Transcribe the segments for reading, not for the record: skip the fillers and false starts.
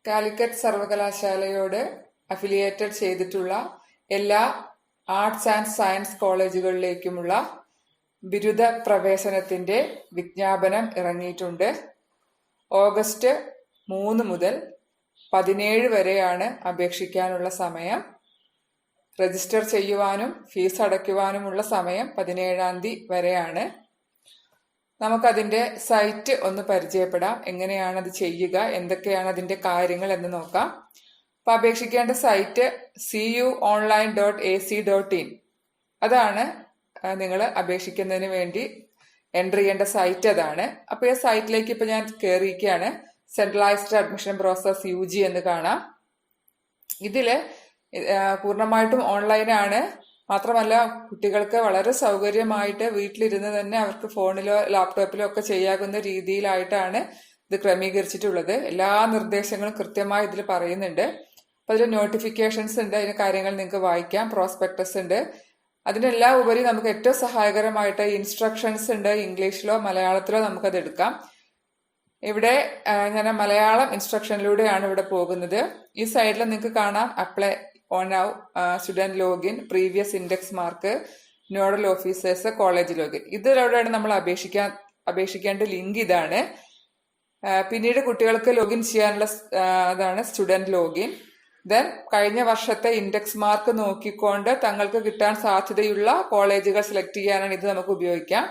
Calicut സർവകലാശാലയോട് affiliated ചെയ്തിട്ടുള്ള എല്ലാ arts and science കോളേജുകളിലേക്കുമുള്ള ബിരുദ പ്രവേശനത്തിന്റെ വിജ്ഞാപനം ഇറങ്ങിയിട്ടുണ്ട്. ഓഗസ്റ്റ് 3 മുതൽ 17 വരെയാണ് അപേക്ഷിക്കാനുള്ള സമയം. രജിസ്റ്റർ ചെയ്യുവാനും ഫീസ് അടയ്ക്കുവാനുമുള്ള സമയം 17-ാം തീയതി വരെയാണ്. നമുക്കതിന്റെ സൈറ്റ് ഒന്ന് പരിചയപ്പെടാം. എങ്ങനെയാണ് അത് ചെയ്യുക, എന്തൊക്കെയാണ് അതിന്റെ കാര്യങ്ങൾ എന്ന് നോക്കാം. അപ്പൊ അപേക്ഷിക്കേണ്ട സൈറ്റ് cuonline.ac.in. അതാണ് നിങ്ങൾ അപേക്ഷിക്കുന്നതിന് വേണ്ടി എൻ്റർ ചെയ്യേണ്ട സൈറ്റ് അതാണ്. അപ്പൊ ഈ സൈറ്റിലേക്ക് ഇപ്പൊ ഞാൻ കയറിയിരിക്കുകയാണ്. സെൻട്രലൈസ്ഡ് അഡ്മിഷൻ പ്രോസസ് UG എന്ന് കാണാം. ഇതില് പൂർണ്ണമായിട്ടും ഓൺലൈനാണ്. മാത്രമല്ല കുട്ടികൾക്ക് വളരെ സൗകര്യമായിട്ട് വീട്ടിലിരുന്ന് തന്നെ അവർക്ക് ഫോണിലോ ലാപ്ടോപ്പിലോ ഒക്കെ ചെയ്യാവുന്ന രീതിയിലായിട്ടാണ് ഇത് ക്രമീകരിച്ചിട്ടുള്ളത്. എല്ലാ നിർദ്ദേശങ്ങളും കൃത്യമായി ഇതിൽ പറയുന്നുണ്ട്. അപ്പൊ അതിൽ നോട്ടിഫിക്കേഷൻസ് ഉണ്ട്, അതിന്റെ കാര്യങ്ങൾ നിങ്ങൾക്ക് വായിക്കാം. പ്രോസ്പെക്ടസ് ഉണ്ട്. അതിനെല്ലാം ഉപരി നമുക്ക് ഏറ്റവും സഹായകരമായിട്ട് ഇൻസ്ട്രക്ഷൻസ് ഉണ്ട്. ഇംഗ്ലീഷിലോ മലയാളത്തിലോ നമുക്കത് എടുക്കാം. ഇവിടെ ഞാൻ മലയാളം ഇൻസ്ട്രക്ഷനിലൂടെയാണ് ഇവിടെ പോകുന്നത്. ഈ സൈഡിൽ നിങ്ങൾക്ക് കാണാം apply on now, student login, previous index mark, nodal officers, college login. ഇതിലൂടെയാണ് നമ്മൾ അപേക്ഷിക്കേണ്ട ലിങ്ക് ഇതാണ്. പിന്നീട് കുട്ടികൾക്ക് ലോഗിൻ ചെയ്യാനുള്ള അതാണ് സ്റ്റുഡന്റ് ലോഗിൻ. ദെൻ കഴിഞ്ഞ വർഷത്തെ ഇൻഡെക്സ് മാർക്ക് നോക്കിക്കൊണ്ട് തങ്ങൾക്ക് കിട്ടാൻ സാധ്യതയുള്ള കോളേജുകൾ സെലക്ട് ചെയ്യാനാണ് ഇത് നമുക്ക് ഉപയോഗിക്കാം.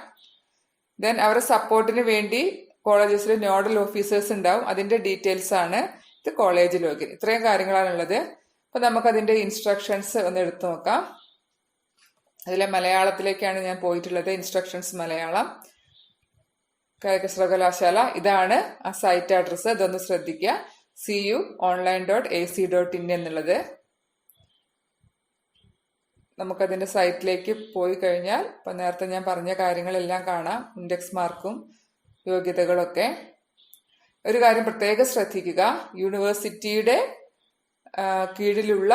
ദെൻ അവരുടെ സപ്പോർട്ടിന് വേണ്ടി കോളേജസിൽ നോഡൽ ഓഫീസേഴ്സ് ഉണ്ടാവും. അതിന്റെ ഡീറ്റെയിൽസ് ആണ് ഇത് കോളേജ് ലോഗിൻ. ഇത്രയും കാര്യങ്ങളാണുള്ളത്. അപ്പൊ നമുക്കതിന്റെ ഇൻസ്ട്രക്ഷൻസ് ഒന്ന് എടുത്തു നോക്കാം. അതിലെ മലയാളത്തിലേക്കാണ് ഞാൻ പോയിട്ടുള്ളത്. ഇൻസ്ട്രക്ഷൻസ് മലയാളം, കാലിക്കറ്റ് സർവകലാശാല. ഇതാണ് ആ സൈറ്റ് അഡ്രസ്സ്. ഇതൊന്ന് ശ്രദ്ധിക്കുക. cuonline.ac.in എന്നുള്ളത്. നമുക്കതിന്റെ സൈറ്റിലേക്ക് പോയി കഴിഞ്ഞാൽ ഇപ്പൊ നേരത്തെ ഞാൻ പറഞ്ഞ കാര്യങ്ങളെല്ലാം കാണാം. ഇൻഡെക്സ് മാർക്കും യോഗ്യതകളൊക്കെ. ഒരു കാര്യം പ്രത്യേകം ശ്രദ്ധിക്കുക, യൂണിവേഴ്സിറ്റിയുടെ കീഴിലുള്ള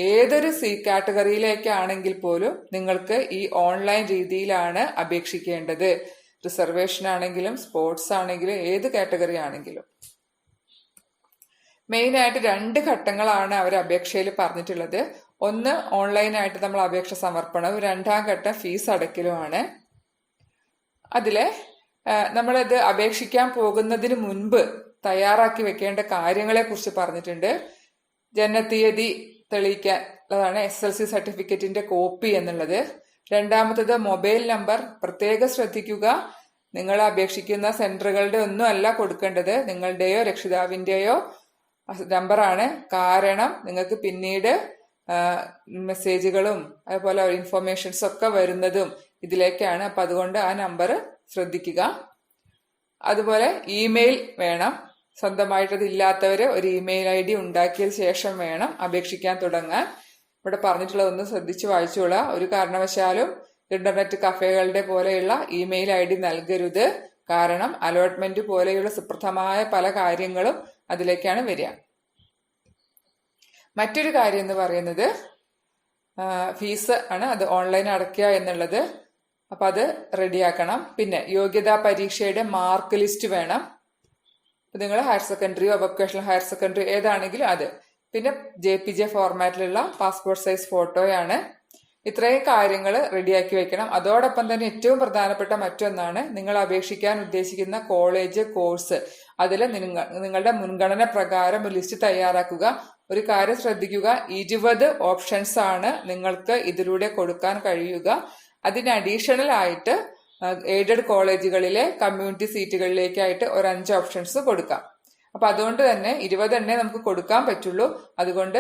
ഏതൊരു കാറ്റഗറിയിലേക്കാണെങ്കിൽ പോലും നിങ്ങൾക്ക് ഈ ഓൺലൈൻ രീതിയിലാണ് അപേക്ഷിക്കേണ്ടത്. റിസർവേഷൻ ആണെങ്കിലും സ്പോർട്സ് ആണെങ്കിലും ഏത് കാറ്റഗറി ആണെങ്കിലും. മെയിനായിട്ട് 2 ഘട്ടങ്ങളാണ് അവർ അപേക്ഷയിൽ പറഞ്ഞിട്ടുള്ളത്. ഒന്ന് ഓൺലൈനായിട്ട് നമ്മൾ അപേക്ഷ സമർപ്പണവും 2ാം ഘട്ടം ഫീസ് അടയ്ക്കലുമാണ്. അതിലെ നമ്മളിത് അപേക്ഷിക്കാൻ പോകുന്നതിന് മുൻപ് തയ്യാറാക്കി വെക്കേണ്ട കാര്യങ്ങളെ കുറിച്ച് പറഞ്ഞിട്ടുണ്ട്. ജനനത്തീയതി തെളിയിക്കാൻ അതാണ് SLC സർട്ടിഫിക്കറ്റിന്റെ കോപ്പി എന്നുള്ളത്. രണ്ടാമത്തത് മൊബൈൽ നമ്പർ. പ്രത്യേകം ശ്രദ്ധിക്കുക, നിങ്ങൾ അപേക്ഷിക്കുന്ന സെന്ററുകളുടെ ഒന്നും അല്ല കൊടുക്കേണ്ടത്, നിങ്ങളുടെയോ രക്ഷിതാവിന്റെയോ നമ്പറാണ്. കാരണം നിങ്ങൾക്ക് പിന്നീട് മെസ്സേജുകളും അതുപോലെ ഇൻഫർമേഷൻസ് ഒക്കെ വരുന്നതും ഇതിലേക്കാണ്. അപ്പൊ അതുകൊണ്ട് ആ നമ്പർ ശ്രദ്ധിക്കുക. അതുപോലെ ഇമെയിൽ വേണം. സ്വന്തമായിട്ടത് ഇല്ലാത്തവര് ഒരു ഇമെയിൽ ID ഉണ്ടാക്കിയതിന് ശേഷം വേണം അപേക്ഷിക്കാൻ തുടങ്ങാൻ. ഇവിടെ പറഞ്ഞിട്ടുള്ളതൊന്ന് ശ്രദ്ധിച്ച് വായിച്ചോളാം. ഒരു കാരണവശാലും ഇന്റർനെറ്റ് കഫേകളുടെ പോലെയുള്ള ഇമെയിൽ ID നൽകരുത്. കാരണം അലോട്ട്മെന്റ് പോലെയുള്ള സുപ്രധാനമായ പല കാര്യങ്ങളും അതിലേക്കാണ് വരിക. മറ്റൊരു കാര്യം എന്ന് പറയുന്നത് ഫീസ് ആണ്. അത് ഓൺലൈൻ അടയ്ക്കുക എന്നുള്ളത്. അപ്പൊ അത് റെഡിയാക്കണം. പിന്നെ യോഗ്യതാ പരീക്ഷയുടെ മാർക്ക് ലിസ്റ്റ് വേണം. നിങ്ങൾ ഹയർ സെക്കൻഡറിയോ വൊക്കേഷണൽ ഹയർ സെക്കൻഡറി ഏതാണെങ്കിലും അത്. പിന്നെ JPG ഫോർമാറ്റിലുള്ള പാസ്പോർട്ട് സൈസ് ഫോട്ടോയാണ്. ഇത്രയും കാര്യങ്ങൾ റെഡിയാക്കി വെക്കണം. അതോടൊപ്പം തന്നെ ഏറ്റവും പ്രധാനപ്പെട്ട മറ്റൊന്നാണ് നിങ്ങൾ അപേക്ഷിക്കാൻ ഉദ്ദേശിക്കുന്ന കോളേജ്, കോഴ്സ്. അതിൽ നിങ്ങളുടെ മുൻഗണന പ്രകാരം ഒരു ലിസ്റ്റ് തയ്യാറാക്കുക. ഒരു കാര്യം ശ്രദ്ധിക്കുക, 20 ഓപ്ഷൻസ് ആണ് നിങ്ങൾക്ക് ഇതിലൂടെ കൊടുക്കാൻ കഴിയുക. അതിന് അഡീഷണൽ ആയിട്ട് എയ്ഡഡ് കോളേജുകളിലെ കമ്മ്യൂണിറ്റി സീറ്റുകളിലേക്കായിട്ട് ഒരു 5 ഓപ്ഷൻസ് കൊടുക്കാം. അപ്പൊ അതുകൊണ്ട് തന്നെ 20 നമുക്ക് കൊടുക്കാൻ പറ്റുള്ളൂ. അതുകൊണ്ട്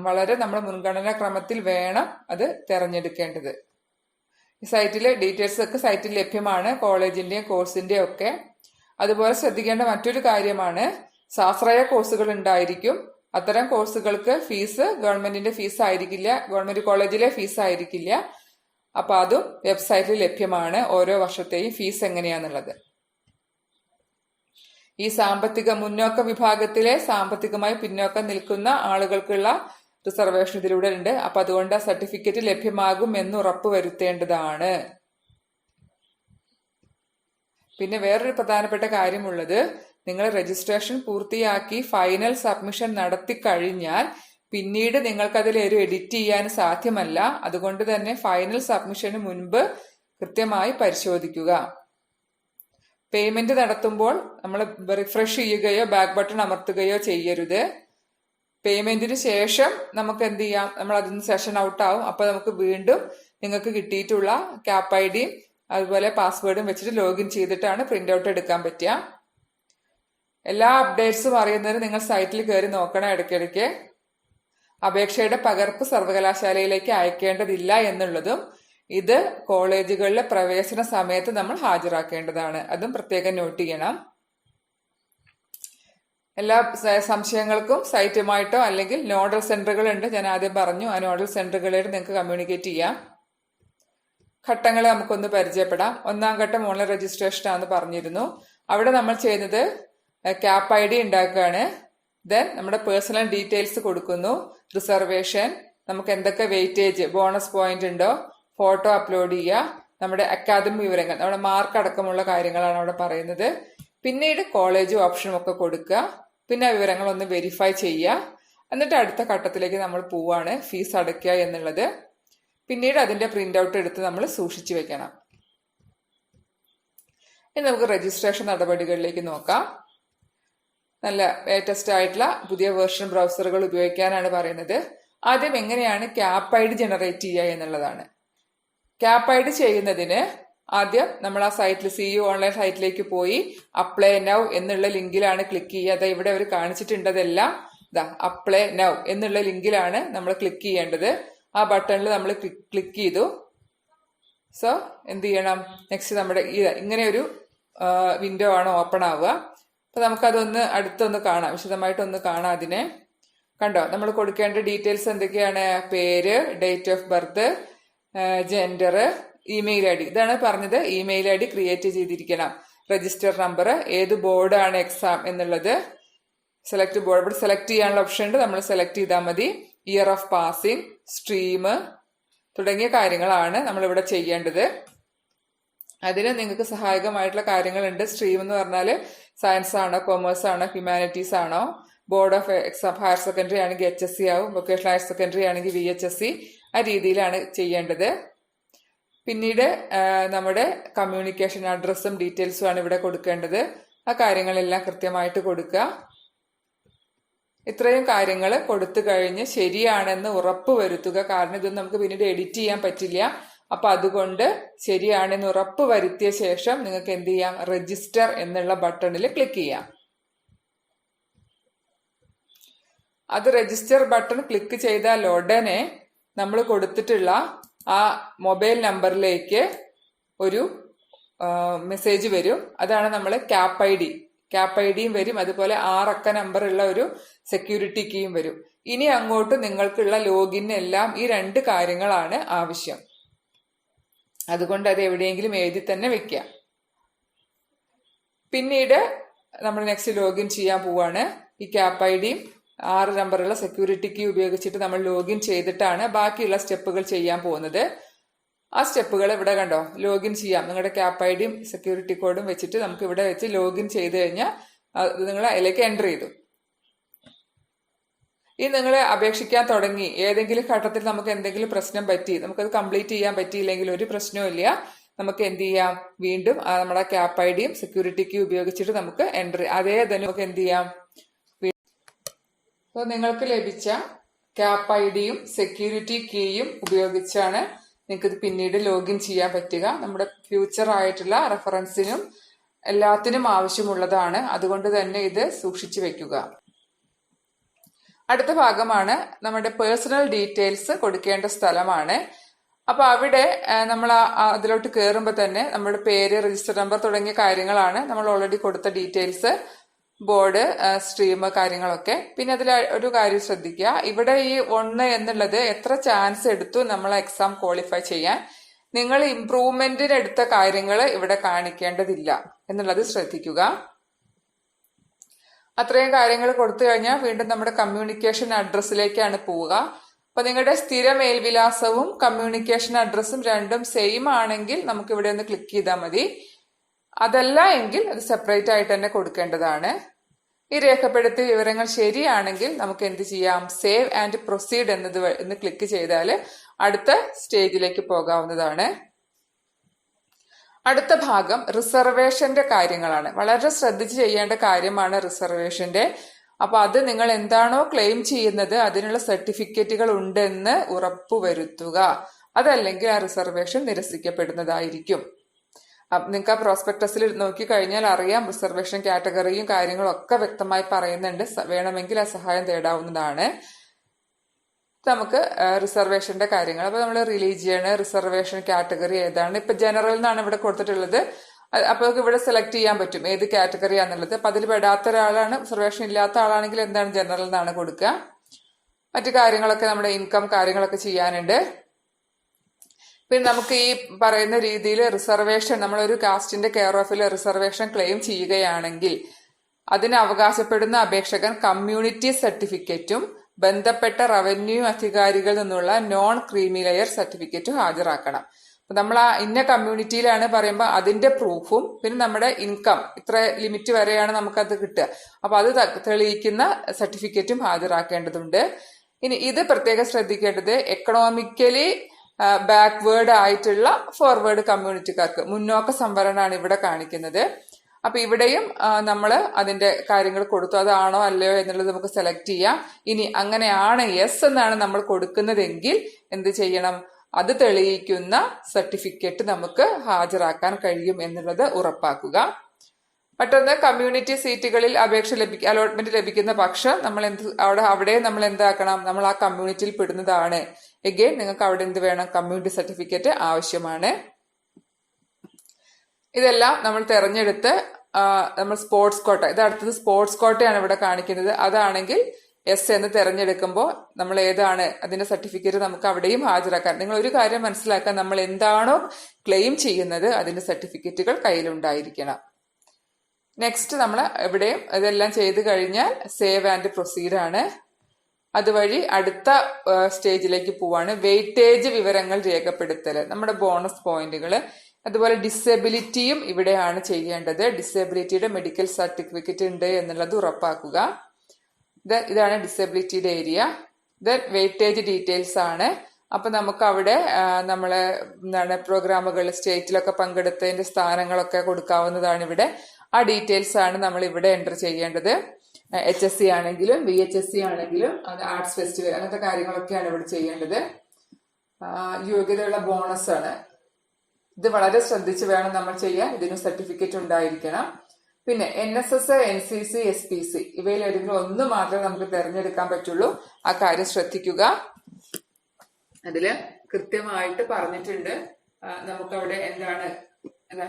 വളരെ നമ്മൾ മുൻഗണനാ ക്രമത്തിൽ വേണം അത് തിരഞ്ഞെടുക്കേണ്ടത്. ഈ സൈറ്റിലെ ഡീറ്റെയിൽസ് ഒക്കെ സൈറ്റിൽ ലഭ്യമാണ്, കോളേജിന്റെയും കോഴ്സിന്റെയും ഒക്കെ. അതുപോലെ ശ്രദ്ധിക്കേണ്ട മറ്റൊരു കാര്യമാണ് സ്വാശ്രയ കോഴ്സുകൾ ഉണ്ടായിരിക്കും. അത്തരം കോഴ്സുകൾക്ക് ഫീസ് ഗവൺമെന്റിന്റെ ഫീസ് ആയിരിക്കില്ല, ഗവൺമെന്റ് കോളേജിലെ ഫീസ് ആയിരിക്കില്ല. അപ്പൊ അതും വെബ്സൈറ്റിൽ ലഭ്യമാണ്, ഓരോ വർഷത്തെയും ഫീസ് എങ്ങനെയാന്നുള്ളത്. ഈ സാമ്പത്തിക മുന്നോക്ക വിഭാഗത്തിലെ സാമ്പത്തികമായി പിന്നോക്കം നിൽക്കുന്ന ആളുകൾക്കുള്ള റിസർവേഷൻ ഇതിലൂടെ ഉണ്ട്. അപ്പൊ അതുകൊണ്ട് ആ സർട്ടിഫിക്കറ്റ് ലഭ്യമാകും എന്ന് ഉറപ്പുവരുത്തേണ്ടതാണ്. പിന്നെ വേറൊരു പ്രധാനപ്പെട്ട കാര്യമുള്ളത്, നിങ്ങൾ രജിസ്ട്രേഷൻ പൂർത്തിയാക്കി ഫൈനൽ സബ്മിഷൻ നടത്തി കഴിഞ്ഞാൽ പിന്നീട് നിങ്ങൾക്കതിൽ ഒരു എഡിറ്റ് ചെയ്യാൻ സാധ്യമല്ല. അതുകൊണ്ട് തന്നെ ഫൈനൽ സബ്മിഷന് മുൻപ് കൃത്യമായി പരിശോധിക്കുക. പേയ്മെന്റ് നടത്തുമ്പോൾ നമ്മൾ റിഫ്രഷ് ചെയ്യുകയോ ബാക്ക് ബട്ടൺ അമർത്തുകയോ ചെയ്യരുത്. പേയ്മെന്റിന് ശേഷം നമുക്ക് എന്ത് ചെയ്യാം, നമ്മൾ അതിൽ നിന്ന് സെഷൻ ഔട്ട് ആവും. അപ്പൊ നമുക്ക് വീണ്ടും നിങ്ങൾക്ക് കിട്ടിയിട്ടുള്ള ക്യാപ് ഐ ഡിയും അതുപോലെ പാസ്വേഡും വെച്ചിട്ട് ലോഗിൻ ചെയ്തിട്ടാണ് പ്രിന്റ് ഔട്ട് എടുക്കാൻ പറ്റുക. എല്ലാ അപ്ഡേറ്റ്സും അറിയുന്നതിന് നിങ്ങൾ സൈറ്റിൽ കയറി നോക്കണം ഇടയ്ക്കിടയ്ക്ക്. അപേക്ഷയുടെ പകർപ്പ് സർവകലാശാലയിലേക്ക് അയക്കേണ്ടതില്ല എന്നുള്ളതും ഇത് കോളേജുകളിലെ പ്രവേശന സമയത്ത് നമ്മൾ ഹാജരാക്കേണ്ടതാണ്. അതും പ്രത്യേകം നോട്ട് ചെയ്യണം. എല്ലാ സംശയങ്ങൾക്കും സൈറ്റുമായിട്ടോ അല്ലെങ്കിൽ നോഡൽ സെന്ററുകൾ ഉണ്ട്, ഞാൻ ആദ്യം പറഞ്ഞു. ആ നോഡൽ സെന്ററുകളായിട്ട് നിങ്ങൾക്ക് കമ്മ്യൂണിക്കേറ്റ് ചെയ്യാം. ഘട്ടങ്ങളെ നമുക്കൊന്ന് പരിചയപ്പെടാം. 1ാം ഘട്ടം ഓൺലൈൻ രജിസ്ട്രേഷൻ ആണെന്ന് പറഞ്ഞിരുന്നു. അവിടെ നമ്മൾ ചെയ്യുന്നത് ക്യാപ് ഐ ഡി ഉണ്ടാക്കുകയാണ്. ദെൻ നമ്മുടെ പേഴ്സണൽ ഡീറ്റെയിൽസ് കൊടുക്കുന്നു. റിസർവേഷൻ, നമുക്ക് എന്തൊക്കെ വെയിറ്റേജ് ബോണസ് പോയിന്റ് ഉണ്ടോ, ഫോട്ടോ അപ്ലോഡ് ചെയ്യുക, നമ്മുടെ അക്കാദമിക് വിവരങ്ങൾ, നമ്മുടെ മാർക്ക് അടക്കമുള്ള കാര്യങ്ങളാണ് അവിടെ പറയുന്നത്. പിന്നീട് കോളേജ് ഓപ്ഷനും ഒക്കെ കൊടുക്കുക. പിന്നെ ആ വിവരങ്ങളൊന്ന് വെരിഫൈ ചെയ്യുക. എന്നിട്ട് അടുത്ത ഘട്ടത്തിലേക്ക് നമ്മൾ പോവാണ്, ഫീസ് അടയ്ക്കുക എന്നുള്ളത്. പിന്നീട് അതിന്റെ പ്രിന്റ് ഔട്ട് എടുത്ത് നമ്മൾ സൂക്ഷിച്ചു വെക്കണം. ഇനി നമുക്ക് രജിസ്ട്രേഷൻ നടപടികളിലേക്ക് നോക്കാം. നല്ല ലേറ്റസ്റ്റ് ആയിട്ടുള്ള പുതിയ വേർഷൻ ബ്രൗസറുകൾ ഉപയോഗിക്കാനാണ് പറയുന്നത്. ആദ്യം എങ്ങനെയാണ് ക്യാപ് ഐ ഡി ജനറേറ്റ് ചെയ്യുക എന്നുള്ളതാണ്. ക്യാപ് ഐ ഡി ചെയ്യുന്നതിന് ആദ്യം നമ്മൾ ആ സൈറ്റിൽ CU ഓൺലൈൻ സൈറ്റിലേക്ക് പോയി അപ്ലൈ നൗ എന്നുള്ള ലിങ്കിലാണ് ക്ലിക്ക് ചെയ്യുക. ഇവിടെ അവർ കാണിച്ചിട്ടുണ്ടതെല്ലാം അപ്ലൈ നൗ എന്നുള്ള ലിങ്കിലാണ് നമ്മൾ ക്ലിക്ക് ചെയ്യേണ്ടത്. ആ ബട്ടണിൽ നമ്മൾ ക്ലിക്ക് ചെയ്തു. സോ എന്ത് ചെയ്യണം, നെക്സ്റ്റ് നമ്മുടെ ഇങ്ങനെ ഒരു വിൻഡോ ആണ് ഓപ്പൺ ആവുക. അപ്പൊ നമുക്കതൊന്ന് അടുത്തൊന്ന് കാണാം, വിശദമായിട്ടൊന്ന് കാണാം. അതിനെ കണ്ടോ, നമ്മൾ കൊടുക്കേണ്ട ഡീറ്റെയിൽസ് എന്തൊക്കെയാണ്? പേര്, date of birth, gender, email I D. ഇതാണ് പറഞ്ഞത്, ഇമെയിൽ ഐ ഡി ക്രിയേറ്റ് ചെയ്തിരിക്കണം. രജിസ്റ്റർ നമ്പർ, ഏത് ബോർഡാണ് എക്സാം എന്നുള്ളത്, സെലക്ട് ബോർഡ്, ഇവിടെ സെലക്ട് ചെയ്യാനുള്ള ഓപ്ഷൻ ഉണ്ട്, നമ്മൾ സെലക്ട് ചെയ്താൽ മതി. ഇയർ ഓഫ് പാസിംഗ്, സ്ട്രീം തുടങ്ങിയ കാര്യങ്ങളാണ് നമ്മളിവിടെ ചെയ്യേണ്ടത്. അതിന് നിങ്ങൾക്ക് സഹായകമായിട്ടുള്ള കാര്യങ്ങളുണ്ട്. സ്ട്രീം എന്ന് പറഞ്ഞാൽ സയൻസ് ആണോ, കൊമേഴ്സ് ആണോ, ഹ്യൂമാനിറ്റീസ് ആണോ, board of exam higher secondary ആണെങ്കിൽ HSC ആവും, വൊക്കേഷണൽ ഹയർ സെക്കൻഡറി ആണെങ്കിൽ VHSC, ആ രീതിയിലാണ് ചെയ്യേണ്ടത്. പിന്നീട് നമ്മുടെ കമ്മ്യൂണിക്കേഷൻ അഡ്രസ്സും ഡീറ്റെയിൽസും ആണ് ഇവിടെ കൊടുക്കേണ്ടത്. ആ കാര്യങ്ങളെല്ലാം കൃത്യമായിട്ട് കൊടുക്കുക. ഇത്രയും കാര്യങ്ങൾ കൊടുത്തു കഴിഞ്ഞ് ശരിയാണെന്ന് ഉറപ്പ് വരുത്തുക. കാരണം ഇതൊന്നും നമുക്ക് പിന്നീട് എഡിറ്റ് ചെയ്യാൻ പറ്റില്ല. അപ്പൊ അതുകൊണ്ട് ശരിയാണെന്ന് ഉറപ്പ് വരുത്തിയ ശേഷം നിങ്ങൾക്ക് എന്ത് ചെയ്യാം, രജിസ്റ്റർ എന്നുള്ള ബട്ടണിൽ ക്ലിക്ക് ചെയ്യാം. അത് രജിസ്റ്റർ ബട്ടൺ ക്ലിക്ക് ചെയ്താൽ ഉടനെ നമ്മൾ കൊടുത്തിട്ടുള്ള ആ മൊബൈൽ നമ്പറിലേക്ക് ഒരു മെസ്സേജ് വരും. അതാണ് നമ്മൾ ക്യാപ് ഐ ഡിയും വരും. അതുപോലെ 6 അക്ക നമ്പർ ഉള്ള ഒരു സെക്യൂരിറ്റി കീയും വരും. ഇനി അങ്ങോട്ട് നിങ്ങൾക്കുള്ള ലോഗിനെല്ലാം ഈ 2 കാര്യങ്ങളാണ് ആവശ്യം. അതുകൊണ്ട് അത് എവിടെയെങ്കിലും എഴുതി തന്നെ വെക്കുക. പിന്നീട് നമ്മൾ നെക്സ്റ്റ് ലോഗിൻ ചെയ്യാൻ പോവാണ്. ഈ ക്യാപ് ഐ ഡിയും 6 നമ്പറുള്ള സെക്യൂരിറ്റി കീ ഉപയോഗിച്ചിട്ട് നമ്മൾ ലോഗിൻ ചെയ്തിട്ടാണ് ബാക്കിയുള്ള സ്റ്റെപ്പുകൾ ചെയ്യാൻ പോകുന്നത്. ആ സ്റ്റെപ്പുകൾ ഇവിടെ കണ്ടോ, ലോഗിൻ ചെയ്യാം. നിങ്ങളുടെ ക്യാപ് ഐ ഡിയും സെക്യൂരിറ്റി കോഡും വെച്ചിട്ട് നമുക്ക് ഇവിടെ വെച്ച് ലോഗിൻ ചെയ്ത് കഴിഞ്ഞാൽ നിങ്ങൾ അതിലേക്ക് എൻ്റർ ചെയ്തു. ഈ നിങ്ങൾ അപേക്ഷിക്കാൻ തുടങ്ങി ഏതെങ്കിലും ഘട്ടത്തിൽ നമുക്ക് എന്തെങ്കിലും പ്രശ്നം പറ്റി, നമുക്കത് കംപ്ലീറ്റ് ചെയ്യാൻ പറ്റിയില്ലെങ്കിൽ ഒരു പ്രശ്നവും ഇല്ല. നമുക്ക് എന്ത് ചെയ്യാം, വീണ്ടും നമ്മുടെ ക്യാപ് ഐ ഡിയും സെക്യൂരിറ്റി കീ ഉപയോഗിച്ചിട്ട് നമുക്ക് എൻ്റർ അതേ തന്നെ നമുക്ക് എന്ത് ചെയ്യാം. അപ്പോൾ നിങ്ങൾക്ക് ലഭിച്ച ക്യാപ് ഐ ഡിയും സെക്യൂരിറ്റി കീയും ഉപയോഗിച്ചാണ് നിങ്ങൾക്ക് ഇത് പിന്നീട് ലോഗിൻ ചെയ്യാൻ പറ്റുക. നമ്മുടെ ഫ്യൂച്ചർ ആയിട്ടുള്ള റെഫറൻസിനും എല്ലാത്തിനും ആവശ്യമുള്ളതാണ്. അതുകൊണ്ട് തന്നെ ഇത് സൂക്ഷിച്ചു വെക്കുക. അടുത്ത ഭാഗമാണ് നമ്മുടെ പേഴ്സണൽ ഡീറ്റെയിൽസ് കൊടുക്കേണ്ട സ്ഥലമാണ്. അപ്പൊ അവിടെ നമ്മൾ അതിലോട്ട് കയറുമ്പോൾ തന്നെ നമ്മുടെ പേര്, രജിസ്റ്റർ നമ്പർ തുടങ്ങിയ കാര്യങ്ങളാണ് നമ്മൾ ഓൾറെഡി കൊടുത്ത ഡീറ്റെയിൽസ്, ബോർഡ്, സ്ട്രീം കാര്യങ്ങളൊക്കെ. പിന്നെ അതിൽ ഒരു കാര്യം ശ്രദ്ധിക്കുക, ഇവിടെ ഈ 1 എന്നുള്ളത് എത്ര ചാൻസ് എടുത്തു നമ്മൾ എക്സാം ക്വാളിഫൈ ചെയ്യാൻ. നിങ്ങൾ ഇംപ്രൂവ്മെന്റിന് എടുത്ത കാര്യങ്ങൾ ഇവിടെ കാണിക്കേണ്ടതില്ല എന്നുള്ളത് ശ്രദ്ധിക്കുക. അത്രയും കാര്യങ്ങൾ കൊടുത്തു കഴിഞ്ഞാൽ വീണ്ടും നമ്മുടെ കമ്മ്യൂണിക്കേഷൻ അഡ്രസ്സിലേക്കാണ് പോവുക. അപ്പൊ നിങ്ങളുടെ സ്ഥിര മേൽവിലാസവും കമ്മ്യൂണിക്കേഷൻ അഡ്രസ്സും രണ്ടും സെയിം ആണെങ്കിൽ നമുക്ക് ഇവിടെ ഒന്ന് ക്ലിക്ക് ചെയ്താൽ മതി. അതല്ല എങ്കിൽ അത് സെപ്പറേറ്റ് ആയിട്ട് തന്നെ കൊടുക്കേണ്ടതാണ്. ഈ രേഖപ്പെടുത്തിയ വിവരങ്ങൾ ശരിയാണെങ്കിൽ നമുക്ക് എന്ത് ചെയ്യാം? സേവ് ആൻഡ് പ്രൊസീഡ് എന്ന് ക്ലിക്ക് ചെയ്താൽ അടുത്ത സ്റ്റേജിലേക്ക് പോകാവുന്നതാണ്. അടുത്ത ഭാഗം റിസർവേഷന്റെ കാര്യങ്ങളാണ്. വളരെ ശ്രദ്ധിച്ച് ചെയ്യേണ്ട കാര്യമാണ് റിസർവേഷന്റെ. അപ്പൊ അത് നിങ്ങൾ എന്താണോ ക്ലെയിം ചെയ്യുന്നത് അതിനുള്ള സർട്ടിഫിക്കറ്റുകൾ ഉണ്ടെന്ന് ഉറപ്പുവരുത്തുക. അതല്ലെങ്കിൽ ആ റിസർവേഷൻ നിരസിക്കപ്പെടുന്നതായിരിക്കും. നിങ്ങൾക്ക് ആ പ്രോസ്പെക്ടസിൽ നോക്കിക്കഴിഞ്ഞാൽ അറിയാം, റിസർവേഷൻ കാറ്റഗറിയും കാര്യങ്ങളും ഒക്കെ വ്യക്തമായി പറയുന്നുണ്ട്. വേണമെങ്കിൽ ആ സഹായം തേടാവുന്നതാണ്. നമുക്ക് റിസർവേഷന്റെ കാര്യങ്ങൾ, അപ്പൊ നമ്മൾ റിലീജിയൻ, റിസർവേഷൻ കാറ്റഗറി ഏതാണ്, ഇപ്പൊ ജനറൽ എന്നാണ് ഇവിടെ കൊടുത്തിട്ടുള്ളത്. അപ്പൊ ഇവിടെ സെലക്ട് ചെയ്യാൻ പറ്റും ഏത് കാറ്റഗറിയാന്നുള്ളത്. അപ്പൊ അതിൽ പെടാത്ത ഒരാളാണ്, റിസർവേഷൻ ഇല്ലാത്ത ആളാണെങ്കിൽ എന്താണ് ജനറൽ എന്നാണ് കൊടുക്കുക. മറ്റു കാര്യങ്ങളൊക്കെ നമ്മുടെ ഇൻകം കാര്യങ്ങളൊക്കെ ചെയ്യാനുണ്ട്. പിന്നെ നമുക്ക് ഈ പറയുന്ന രീതിയിൽ റിസർവേഷൻ, നമ്മളൊരു കാസ്റ്റിന്റെ കെയർ ഓഫിൽ റിസർവേഷൻ ക്ലെയിം ചെയ്യുകയാണെങ്കിൽ അതിന് അവകാശപ്പെടുന്ന അപേക്ഷകൻ കമ്മ്യൂണിറ്റി സർട്ടിഫിക്കറ്റും ബന്ധപ്പെട്ട റവന്യൂ അധികാരികളിൽ നിന്നുള്ള നോൺ ക്രീമി ലെയർ സർട്ടിഫിക്കറ്റും ഹാജരാക്കണം. അപ്പൊ നമ്മൾ ആ ഇന്ന കമ്മ്യൂണിറ്റിയിലാണ് പറയുമ്പോൾ അതിന്റെ പ്രൂഫും പിന്നെ നമ്മുടെ ഇൻകം ഇത്ര ലിമിറ്റ് വരെയാണ് നമുക്കത് കിട്ടുക, അപ്പൊ അത് തെളിയിക്കുന്ന സർട്ടിഫിക്കറ്റും ഹാജരാക്കേണ്ടതുണ്ട്. ഇനി ഇത് പ്രത്യേകം ശ്രദ്ധിക്കേണ്ടത് എക്കണോമിക്കലി ബാക്ക്വേർഡ് ആയിട്ടുള്ള ഫോർവേഡ് കമ്മ്യൂണിറ്റിക്കാർക്ക്, മുന്നോക്ക സംവരണമാണ് ഇവിടെ കാണിക്കുന്നത്. അപ്പൊ ഇവിടെയും നമ്മൾ അതിന്റെ കാര്യങ്ങൾ കൊടുത്തു, അതാണോ അല്ലയോ എന്നുള്ളത് നമുക്ക് സെലക്ട് ചെയ്യാം. ഇനി അങ്ങനെയാണ് യെസ് എന്നാണ് നമ്മൾ കൊടുക്കുന്നതെങ്കിൽ എന്ത് ചെയ്യണം? അത് തെളിയിക്കുന്ന സർട്ടിഫിക്കറ്റ് നമുക്ക് ഹാജരാക്കാൻ കഴിയും എന്നുള്ളത് ഉറപ്പാക്കുക. മറ്റൊന്ന്, കമ്മ്യൂണിറ്റി സീറ്റുകളിൽ അലോട്ട്മെന്റ് ലഭിക്കുന്ന പക്ഷം നമ്മൾ അവിടെ നമ്മൾ എന്താക്കണം? നമ്മൾ ആ കമ്മ്യൂണിറ്റിയിൽ പെടുന്നതാണ്. എഗെയിൻ നിങ്ങൾക്ക് അവിടെ എന്ത് വേണം? കമ്മ്യൂണിറ്റി സർട്ടിഫിക്കറ്റ് ആവശ്യമാണ്. ഇതെല്ലാം നമ്മൾ തെരഞ്ഞെടുത്ത് നമ്മൾ സ്പോർട്സ് കോട്ട, ഇത് അടുത്തത് സ്പോർട്സ് കോട്ടയാണ് ഇവിടെ കാണിക്കുന്നത്. അതാണെങ്കിൽ എസ് എന്ന് തെരഞ്ഞെടുക്കുമ്പോൾ നമ്മൾ ഏതാണ് അതിന്റെ സർട്ടിഫിക്കറ്റ് നമുക്ക് അവിടെയും ഹാജരാക്കാൻ. നിങ്ങൾ ഒരു കാര്യം മനസ്സിലാക്കാൻ, നമ്മൾ എന്താണോ ക്ലെയിം ചെയ്യുന്നത് അതിന്റെ സർട്ടിഫിക്കറ്റുകൾ കയ്യിലുണ്ടായിരിക്കണം. നെക്സ്റ്റ് നമ്മൾ എവിടെയും ഇതെല്ലാം ചെയ്ത് കഴിഞ്ഞാൽ സേവ് ആൻഡ് പ്രൊസീഡ് ആണ്. അതുവഴി അടുത്ത സ്റ്റേജിലേക്ക് പോവാണ്. വെയിറ്റേജ് വിവരങ്ങൾ രേഖപ്പെടുത്തൽ, നമ്മുടെ ബോണസ് പോയിന്റുകൾ, അതുപോലെ ഡിസബിലിറ്റിയും ഇവിടെയാണ് ചെയ്യേണ്ടത്. ഡിസബിലിറ്റിയുടെ മെഡിക്കൽ സർട്ടിഫിക്കറ്റ് ഉണ്ട് എന്നുള്ളത് ഉറപ്പാക്കുക. ഇതാണ് ഡിസബിലിറ്റിയുടെ ഏരിയ. ദെൻ വെയിറ്റേജ് ഡീറ്റെയിൽസ് ആണ്. അപ്പൊ നമുക്ക് അവിടെ നമ്മളെ പ്രോഗ്രാമുകൾ സ്റ്റേറ്റിലൊക്കെ പങ്കെടുത്തതിന്റെ സ്ഥാനങ്ങളൊക്കെ കൊടുക്കാവുന്നതാണ് ഇവിടെ. ആ ഡീറ്റെയിൽസ് ആണ് നമ്മൾ ഇവിടെ എൻ്റർ ചെയ്യേണ്ടത്. HSC ആണെങ്കിലും VHSC ആണെങ്കിലും അത് ആർട്സ് ഫെസ്റ്റിവൽ അങ്ങനത്തെ കാര്യങ്ങളൊക്കെയാണ് ഇവിടെ ചെയ്യേണ്ടത്. യോഗ്യതയുള്ള ബോണസ് ആണ്. ഇത് വളരെ ശ്രദ്ധിച്ച് വേണം നമ്മൾ ചെയ്യാൻ. ഇതിന് സർട്ടിഫിക്കറ്റ് ഉണ്ടായിരിക്കണം. പിന്നെ NSS, NCC, SPC ഇവയിൽ ഏതെങ്കിലും ഒന്ന് മാത്രമേ നമുക്ക് തിരഞ്ഞെടുക്കാൻ പറ്റുള്ളൂ. ആ കാര്യം ശ്രദ്ധിക്കുക. അതില് കൃത്യമായിട്ട് പറഞ്ഞിട്ടുണ്ട്. നമുക്കവിടെ എന്താണ്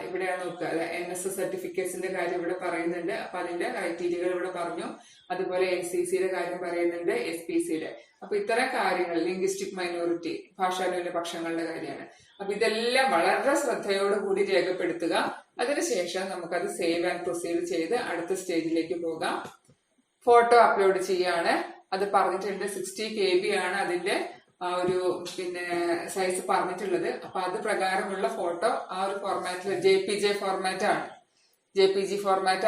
ഇവിടെയാണ് നോക്കുക. NSS സർട്ടിഫിക്കറ്റ്സിന്റെ കാര്യം ഇവിടെ പറയുന്നുണ്ട്. അപ്പൊ അതിന്റെ ക്രൈറ്റീരിയകൾ ഇവിടെ പറഞ്ഞു. അതുപോലെ NCCയുടെ കാര്യം പറയുന്നുണ്ട്, SPCയുടെ. അപ്പൊ ഇത്തരം കാര്യങ്ങൾ, ലിംഗ്വിസ്റ്റിക് മൈനോറിറ്റി, ഭാഷാന്യൂനപക്ഷങ്ങളുടെ കാര്യമാണ്. അപ്പൊ ഇതെല്ലാം വളരെ ശ്രദ്ധയോടുകൂടി രേഖപ്പെടുത്തുക. അതിനുശേഷം നമുക്കത് സേവ് ആൻഡ് പ്രൊസീഡ് ചെയ്ത് അടുത്ത സ്റ്റേജിലേക്ക് പോകാം. ഫോട്ടോ അപ്ലോഡ് ചെയ്യാണ്. അത് പറഞ്ഞിട്ടുണ്ട് 60 KB ആണ് അതിന്റെ ഒരു സൈസ് പറഞ്ഞിട്ടുള്ളത്. അപ്പൊ അത് പ്രകാരമുള്ള ഫോട്ടോ ആ ഒരു ഫോർമാറ്റിൽ JPG ഫോർമാറ്റ്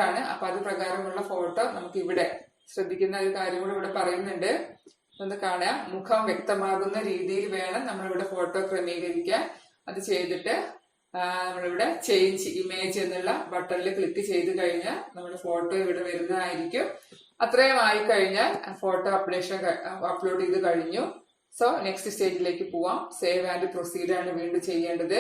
ആണ്. അപ്പൊ അത് പ്രകാരമുള്ള ഫോട്ടോ നമുക്ക് ഇവിടെ ശ്രദ്ധിക്കുന്ന ഒരു കാര്യം കൂടെ ഇവിടെ പറയുന്നുണ്ട്. ഒന്ന് കാണാം. മുഖം വ്യക്തമാകുന്ന രീതിയിൽ വേണം നമ്മളിവിടെ ഫോട്ടോ ക്രമീകരിക്കാൻ. അത് ചെയ്തിട്ട് നമ്മളിവിടെ ചേഞ്ച് ഇമേജ് എന്നുള്ള ബട്ടണിൽ ക്ലിക്ക് ചെയ്ത് കഴിഞ്ഞാൽ നമ്മുടെ ഫോട്ടോ ഇവിടെ വരുന്നതായിരിക്കും. അത്രയും ആയി കഴിഞ്ഞാൽ ഫോട്ടോ അപ്ലോഡ് ചെയ്ത് കഴിഞ്ഞു. സോ നെക്സ്റ്റ് സ്റ്റേജിലേക്ക് പോവാം. സേവ് ആൻഡ് പ്രൊസീഡ് ആണ് വീണ്ടും ചെയ്യേണ്ടത്.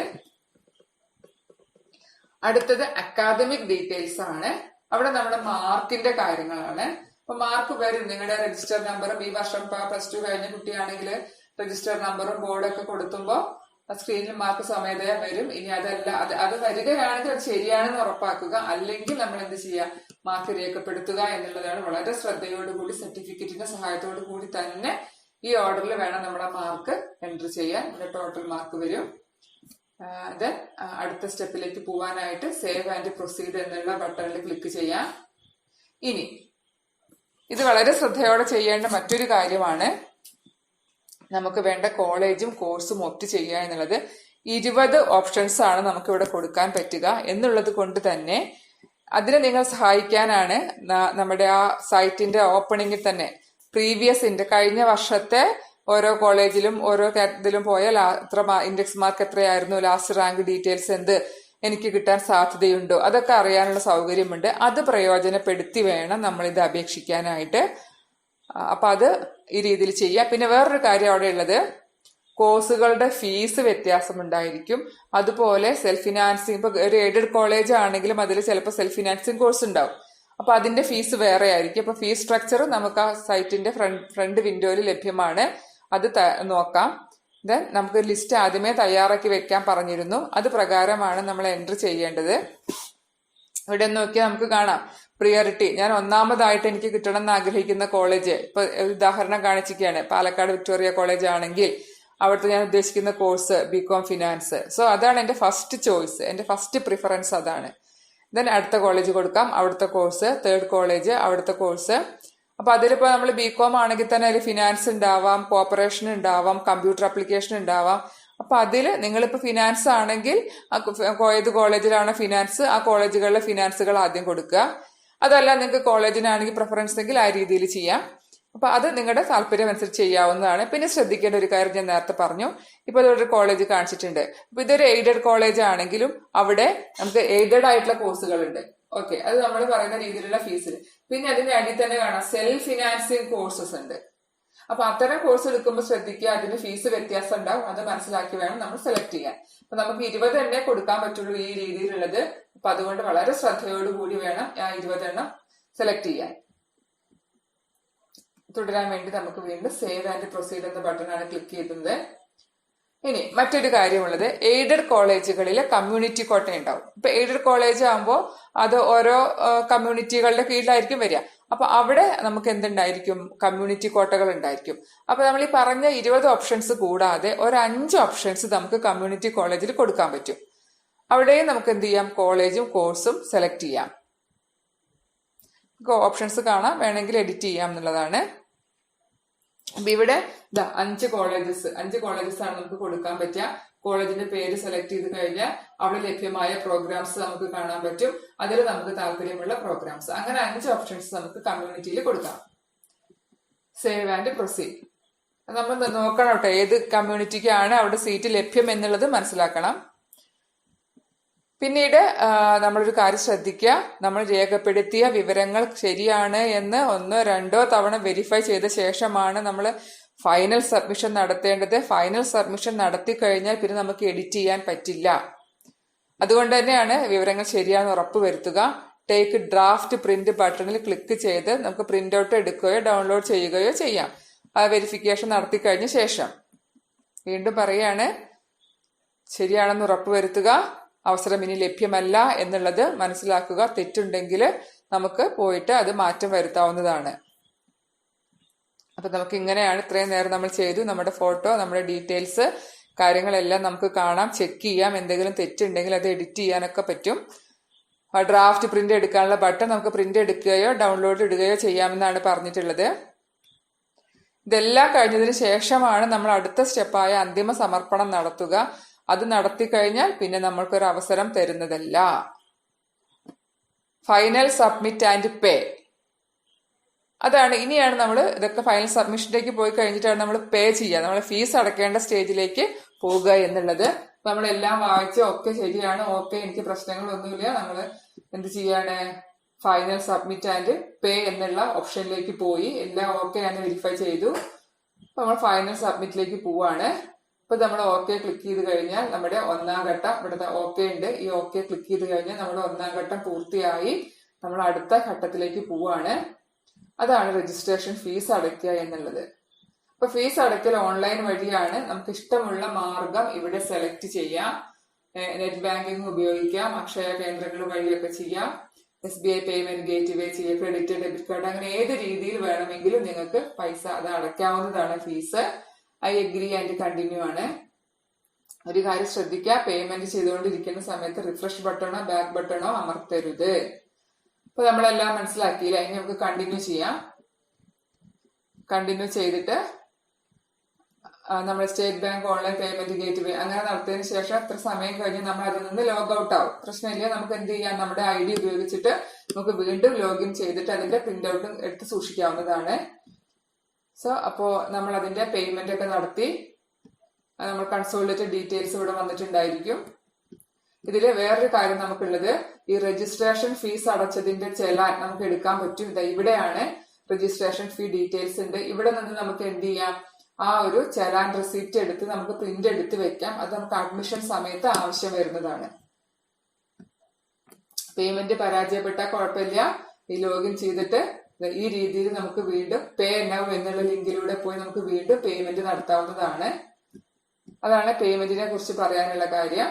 അടുത്തത് അക്കാദമിക് ഡീറ്റെയിൽസ് ആണ്. അവിടെ നമ്മുടെ മാർക്കിന്റെ കാര്യങ്ങളാണ്. അപ്പൊ മാർക്ക് വരും. നിങ്ങളുടെ രജിസ്റ്റർ നമ്പറും ഈ വർഷം +2 കഴിഞ്ഞ കുട്ടിയാണെങ്കിൽ രജിസ്റ്റർ നമ്പറും ബോർഡൊക്കെ കൊടുത്തുമ്പോൾ സ്ക്രീനിൽ മാർക്ക് സ്വമേധയാ വരും. ഇനി അതല്ല, അത് വരികയാണെങ്കിൽ അത് ശരിയാണെന്ന് ഉറപ്പാക്കുക. അല്ലെങ്കിൽ നമ്മൾ എന്ത് ചെയ്യുക? മാർക്ക് രേഖപ്പെടുത്തുക എന്നുള്ളതാണ്. വളരെ ശ്രദ്ധയോടുകൂടി സർട്ടിഫിക്കറ്റിന്റെ സഹായത്തോടു കൂടി തന്നെ ഈ ഓർഡറിൽ വേണം നമ്മുടെ മാർക്ക് എൻറ്റർ ചെയ്യാൻ. ഇവിടെ ടോട്ടൽ മാർക്ക് വരും. ദെൻ അടുത്ത സ്റ്റെപ്പിലേക്ക് പോവാനായിട്ട് സേവ് ആൻഡ് പ്രൊസീഡ് എന്നുള്ള ബട്ടണിൽ ക്ലിക്ക് ചെയ്യാം. ഇനി ഇത് വളരെ ശ്രദ്ധയോടെ ചെയ്യേണ്ട മറ്റൊരു കാര്യമാണ്, നമുക്ക് വേണ്ട കോളേജും കോഴ്സും ഒപ്റ്റ് ചെയ്യുക എന്നുള്ളത്. 20 ഓപ്ഷൻസ് ആണ് നമുക്ക് ഇവിടെ കൊടുക്കാൻ പറ്റുക എന്നുള്ളത് കൊണ്ട് തന്നെ അതിനെ നിങ്ങൾ സഹായിക്കാനാണ് നമ്മുടെ ആ സൈറ്റിന്റെ ഓപ്പണിംഗിൽ തന്നെ കഴിഞ്ഞ വർഷത്തെ ഓരോ കോളേജിലും ഓരോ ഇതിലും പോയാൽ എത്ര ഇൻഡെക്സ് മാർക്ക് എത്രയായിരുന്നു, ലാസ്റ്റ് റാങ്ക് ഡീറ്റെയിൽസ് എന്ത് എനിക്ക് കിട്ടാൻ സാധ്യതയുണ്ടോ, അതൊക്കെ അറിയാനുള്ള സൗകര്യമുണ്ട്. അത് പ്രയോജനപ്പെടുത്തി വേണം നമ്മൾ ഇത് അപേക്ഷിക്കാനായിട്ട്. അപ്പൊ അത് ഈ രീതിയിൽ ചെയ്യാം. പിന്നെ വേറൊരു കാര്യം അവിടെ ഉള്ളത്, കോഴ്സുകളുടെ ഫീസ് വ്യത്യാസമുണ്ടായിരിക്കും. അതുപോലെ സെൽഫ് ഫിനാൻസിങ്, ഇപ്പൊ ഒരു എയ്ഡഡ് കോളേജ് ആണെങ്കിലും അതിൽ ചിലപ്പോൾ സെൽഫ് ഫിനാൻസിങ് കോഴ്സ് ഉണ്ടാവും. അപ്പൊ അതിന്റെ ഫീസ് വേറെ ആയിരിക്കും. അപ്പൊ ഫീസ് സ്ട്രക്ചർ നമുക്ക് ആ സൈറ്റിന്റെ ഫ്രണ്ട് വിൻഡോയിൽ ലഭ്യമാണ്. അത് നോക്കാം. ദെൻ നമുക്ക് ലിസ്റ്റ് ആദ്യമേ തയ്യാറാക്കി വെക്കാൻ പറഞ്ഞിരുന്നു. അത് പ്രകാരമാണ് നമ്മൾ എൻട്രി ചെയ്യേണ്ടത്. ഇവിടെ നോക്കിയാൽ നമുക്ക് കാണാം പ്രിയോറിറ്റി. ഞാൻ ഒന്നാമതായിട്ട് എനിക്ക് കിട്ടണം എന്ന് ആഗ്രഹിക്കുന്ന കോളേജ്, ഇപ്പൊ ഉദാഹരണം കാണിച്ചിരിക്കുകയാണ്. പാലക്കാട് വിക്ടോറിയ കോളേജ് ആണെങ്കിൽ അവിടുത്തെ ഞാൻ ഉദ്ദേശിക്കുന്ന കോഴ്സ് ബികോം ഫിനാൻസ്. സോ അതാണ് എന്റെ ഫസ്റ്റ് ചോയ്സ്, എന്റെ ഫസ്റ്റ് പ്രിഫറൻസ് അതാണ്. ദെൻ അടുത്ത കോളേജ് കൊടുക്കാം, അവിടുത്തെ കോഴ്സ്. തേർഡ് കോളേജ്, അവിടുത്തെ കോഴ്സ്. അപ്പൊ അതിലിപ്പോ നമ്മൾ ബികോം ആണെങ്കിൽ തന്നെ അതിൽ ഫിനാൻസ് ഉണ്ടാവാം, കോപ്പറേഷൻ ഉണ്ടാവാം, കമ്പ്യൂട്ടർ ആപ്ലിക്കേഷൻ ഉണ്ടാവാം. അപ്പൊ അതിൽ നിങ്ങളിപ്പോ ഫിനാൻസ് ആണെങ്കിൽ ഏത് കോളേജിലാണോ ഫിനാൻസ്, ആ കോളേജുകളിലെ ഫിനാൻസുകൾ ആദ്യം കൊടുക്കുക. അതല്ല നിങ്ങൾക്ക് കോളേജിനാണെങ്കിൽ പ്രിഫറൻസ് എങ്കിൽ ആ രീതിയിൽ ചെയ്യാം. അപ്പൊ അത് നിങ്ങളുടെ താല്പര്യം അനുസരിച്ച് ചെയ്യാവുന്നതാണ്. പിന്നെ ശ്രദ്ധിക്കേണ്ട ഒരു കാര്യം ഞാൻ നേരത്തെ പറഞ്ഞു, ഇപ്പൊ ഇതൊരു കോളേജ് കാണിച്ചിട്ടുണ്ട്. ഇപ്പൊ ഇതൊരു എയ്ഡഡ് കോളേജ് ആണെങ്കിലും അവിടെ നമുക്ക് എയ്ഡഡ് ആയിട്ടുള്ള കോഴ്സുകളുണ്ട്. ഓക്കെ, അത് നമ്മൾ പറയുന്ന രീതിയിലുള്ള ഫീസിൽ. പിന്നെ അതിന്റെ അടിയിൽ തന്നെ കാണാം സെൽഫ് ഫിനാൻസിങ് കോഴ്സസ് ഉണ്ട്. അപ്പൊ അത്തരം കോഴ്സ് എടുക്കുമ്പോൾ ശ്രദ്ധിക്കുക, അതിന്റെ ഫീസ് വ്യത്യാസം ഉണ്ടാവും. അത് മനസ്സിലാക്കി വേണം നമ്മൾ സെലക്ട് ചെയ്യാൻ. അപ്പൊ നമുക്ക് 20 എണ്ണേ കൊടുക്കാൻ പറ്റുള്ളൂ ഈ രീതിയിലുള്ളത്. അപ്പൊ അതുകൊണ്ട് വളരെ ശ്രദ്ധയോടുകൂടി വേണം ആ 20 എണ്ണം സെലക്ട് ചെയ്യാൻ. തുടരാൻ വേണ്ടി നമുക്ക് വീണ്ടും സേവ് ആൻഡ് പ്രൊസീഡ് എന്ന ബട്ടണാണ് ക്ലിക്ക് ചെയ്യുന്നത്. ഇനി മറ്റൊരു കാര്യമുള്ളത്, എയ്ഡഡ് കോളേജുകളിൽ കമ്മ്യൂണിറ്റി കോട്ട ഉണ്ടാവും. ഇപ്പൊ എയ്ഡഡ് കോളേജ് ആകുമ്പോൾ അത് ഓരോ കമ്മ്യൂണിറ്റികളുടെ കീഴിലായിരിക്കും വരിക. അപ്പൊ അവിടെ നമുക്ക് എന്തുണ്ടായിരിക്കും, കമ്മ്യൂണിറ്റി കോട്ടകൾ ഉണ്ടായിരിക്കും. അപ്പൊ നമ്മൾ ഈ പറഞ്ഞ 20 ഓപ്ഷൻസ് കൂടാതെ ഒരു 5 ഓപ്ഷൻസ് നമുക്ക് കമ്മ്യൂണിറ്റി കോളേജിൽ കൊടുക്കാൻ പറ്റും. അവിടെയും നമുക്ക് എന്ത് ചെയ്യാം, കോളേജും കോഴ്സും സെലക്ട് ചെയ്യാം. ഓപ്ഷൻസ് കാണാം, വേണമെങ്കിൽ എഡിറ്റ് ചെയ്യാം എന്നുള്ളതാണ്. അപ്പൊ ഇവിടെ 5 കോളേജസ് ആണ് നമുക്ക് കൊടുക്കാൻ പറ്റുക. കോളേജിന്റെ പേര് സെലക്ട് ചെയ്ത് കഴിഞ്ഞാൽ അവിടെ ലഭ്യമായ പ്രോഗ്രാംസ് നമുക്ക് കാണാൻ പറ്റും. അതിൽ നമുക്ക് താല്പര്യമുള്ള പ്രോഗ്രാംസ്, അങ്ങനെ 5 ഓപ്ഷൻസ് നമുക്ക് കമ്മ്യൂണിറ്റിയിൽ കൊടുക്കാം. Save and proceed. നമ്മൾ നോക്കണം കേട്ടോ, ഏത് കമ്മ്യൂണിറ്റിക്കാണ് അവിടെ സീറ്റ് ലഭ്യം എന്നുള്ളത് മനസ്സിലാക്കണം. പിന്നീട് നമ്മളൊരു കാര്യം ശ്രദ്ധിക്കുക, നമ്മൾ രേഖപ്പെടുത്തിയ വിവരങ്ങൾ ശരിയാണ് എന്ന് 1-2 തവണ വെരിഫൈ ചെയ്ത ശേഷമാണ് നമ്മൾ ഫൈനൽ സബ്മിഷൻ നടത്തേണ്ടത്. ഫൈനൽ സബ്മിഷൻ നടത്തി കഴിഞ്ഞാൽ പിന്നെ നമുക്ക് എഡിറ്റ് ചെയ്യാൻ പറ്റില്ല. അതുകൊണ്ട് തന്നെയാണ് വിവരങ്ങൾ ശരിയാണെന്ന് ഉറപ്പ് വരുത്തുക. ടേക്ക് ഡ്രാഫ്റ്റ് പ്രിന്റ് ബട്ടണിൽ ക്ലിക്ക് ചെയ്ത് നമുക്ക് പ്രിന്റ് ഔട്ട് എടുക്കുകയോ ഡൗൺലോഡ് ചെയ്യുകയോ ചെയ്യാം, ആ വെരിഫിക്കേഷൻ നടത്തി കഴിഞ്ഞ ശേഷം. വീണ്ടും പറയാണ്, ശരിയാണെന്ന് ഉറപ്പ് വരുത്തുക. അവസരം ഇനി ലഭ്യമല്ല എന്നുള്ളത് മനസ്സിലാക്കുക. തെറ്റുണ്ടെങ്കിൽ നമുക്ക് പോയിട്ട് അത് മാറ്റം വരുത്താവുന്നതാണ്. അപ്പൊ നമുക്ക് ഇങ്ങനെയാണ് ഇത്രയും നേരം നമ്മൾ ചെയ്തു. നമ്മുടെ ഫോട്ടോ, നമ്മുടെ ഡീറ്റെയിൽസ്, കാര്യങ്ങളെല്ലാം നമുക്ക് കാണാം, ചെക്ക് ചെയ്യാം. എന്തെങ്കിലും തെറ്റുണ്ടെങ്കിൽ അത് എഡിറ്റ് ചെയ്യാനൊക്കെ പറ്റും. ഡ്രാഫ്റ്റ് പ്രിന്റ് എടുക്കാനുള്ള ബട്ടൺ നമുക്ക് പ്രിന്റ് എടുക്കുകയോ ഡൗൺലോഡ് ഇടുകയോ ചെയ്യാമെന്നാണ് പറഞ്ഞിട്ടുള്ളത്. ഇതെല്ലാം കഴിഞ്ഞതിന് ശേഷമാണ് നമ്മൾ അടുത്ത സ്റ്റെപ്പായ അന്തിമ സമർപ്പണം നടത്തുക. അത് നടത്തി കഴിഞ്ഞാൽ പിന്നെ നമ്മൾക്കൊരു അവസരം തരുന്നതല്ല. ഫൈനൽ സബ്മിറ്റ് ആൻഡ് പേ, അതാണ്. ഇനിയാണ് നമ്മൾ ഇതൊക്കെ ഫൈനൽ സബ്മിഷനിലേക്ക് പോയി കഴിഞ്ഞിട്ടാണ് നമ്മൾ പേ ചെയ്യുക, നമ്മൾ ഫീസ് അടയ്ക്കേണ്ട സ്റ്റേജിലേക്ക് പോകുക എന്നുള്ളത്. നമ്മളെല്ലാം വായിച്ച് ഒക്കെ ശരിയാണ്, ഓക്കെ, എനിക്ക് പ്രശ്നങ്ങളൊന്നുമില്ല, നമ്മൾ എന്ത് ചെയ്യാണ്, ഫൈനൽ സബ്മിറ്റ് ആൻഡ് പേ എന്നുള്ള ഓപ്ഷനിലേക്ക് പോയി എല്ലാം ഓക്കെ ആണ് വെരിഫൈ ചെയ്തു. നമ്മൾ ഫൈനൽ സബ്മിറ്റിലേക്ക് പോവാണ്. ഇപ്പൊ നമ്മൾ ഓക്കെ ക്ലിക്ക് ചെയ്ത് കഴിഞ്ഞാൽ നമ്മുടെ 1-ാം ഘട്ടം ഇവിടുത്തെ ഓക്കെ ഉണ്ട്. ഈ ഓക്കെ ക്ലിക്ക് ചെയ്ത് കഴിഞ്ഞാൽ നമ്മുടെ 1-ാം ഘട്ടം പൂർത്തിയായി. നമ്മൾ അടുത്ത ഘട്ടത്തിലേക്ക് പോവാണ്. അതാണ് രജിസ്ട്രേഷൻ ഫീസ് അടയ്ക്കുക എന്നുള്ളത്. അപ്പൊ ഫീസ് അടയ്ക്കൽ ഓൺലൈൻ വഴിയാണ്. നമുക്ക് ഇഷ്ടമുള്ള മാർഗം ഇവിടെ സെലക്ട് ചെയ്യാം. നെറ്റ് ബാങ്കിങ് ഉപയോഗിക്കാം, അക്ഷയ കേന്ദ്രങ്ങൾ വഴിയൊക്കെ ചെയ്യാം, SBI പേയ്മെന്റ് ഗേറ്റ് വേ ചെയ്യാം, ക്രെഡിറ്റ് ഡെബിറ്റ് കാർഡ്, അങ്ങനെ ഏത് രീതിയിൽ വേണമെങ്കിലും നിങ്ങൾക്ക് പൈസ അത് അടയ്ക്കാവുന്നതാണ്. Fees I agree and continue ആണ്. ഒരു കാര്യം ശ്രദ്ധിക്കുക, പേയ്മെന്റ് ചെയ്തുകൊണ്ടിരിക്കുന്ന സമയത്ത് റിഫ്രഷ് ബട്ടണോ ബാക്ക് ബട്ടണോ അമർത്തരുത്. ഇപ്പൊ നമ്മളെല്ലാം മനസ്സിലാക്കിയില്ല. ഇനി നമുക്ക് കണ്ടിന്യൂ ചെയ്യാം. കണ്ടിന്യൂ ചെയ്തിട്ട് നമ്മൾ state bank online payment gateway അങ്ങനെ നടത്തിയതിനു ശേഷം എത്ര സമയം കഴിഞ്ഞ് നമ്മൾ അതിൽ നിന്ന് ലോഗ് ഔട്ട് ആവും. പ്രശ്നമില്ല, നമുക്ക് എന്ത് ചെയ്യാം, നമ്മുടെ ID ഉപയോഗിച്ചിട്ട് നമുക്ക് വീണ്ടും ലോഗിൻ ചെയ്തിട്ട് അതിന്റെ പ്രിന്റ് ഔട്ട് എടുത്ത് സൂക്ഷിക്കാവുന്നതാണ്. സോ അപ്പോ നമ്മൾ അതിന്റെ പേയ്മെന്റ് ഒക്കെ നടത്തി നമ്മൾ കൺസോളിഡേറ്റഡ് ഡീറ്റെയിൽസ് ഇവിടെ വന്നിട്ടുണ്ടായിരിക്കും. ഇതില് വേറൊരു കാര്യം നമുക്കുള്ളത്, ഈ രജിസ്ട്രേഷൻ ഫീസ് അടച്ചതിന്റെ ചെലാൻ നമുക്ക് എടുക്കാൻ പറ്റും. ഇവിടെയാണ് രജിസ്ട്രേഷൻ ഫീ ഡീറ്റെയിൽസ് ഉണ്ട്. ഇവിടെ നിന്ന് നമുക്ക് എന്ത് ചെയ്യാം, ആ ഒരു ചെലാൻ റെസിപ്റ്റ് എടുത്ത് നമുക്ക് പ്രിന്റ് എടുത്ത് വെക്കാം. അത് നമുക്ക് അഡ്മിഷൻ സമയത്ത് ആവശ്യം വരുന്നതാണ്. പേയ്മെന്റ് പരാജയപ്പെട്ടാൽ കുഴപ്പമില്ല, ഈ ലോഗിൻ ചെയ്തിട്ട് ഈ രീതിയിൽ നമുക്ക് വീണ്ടും പേ നൗ എന്നുള്ള ലിങ്കിലൂടെ പോയി നമുക്ക് വീണ്ടും പേയ്മെന്റ് നടത്താവുന്നതാണ്. അതാണ് പേയ്മെന്റിനെ കുറിച്ച് പറയാനുള്ള കാര്യം.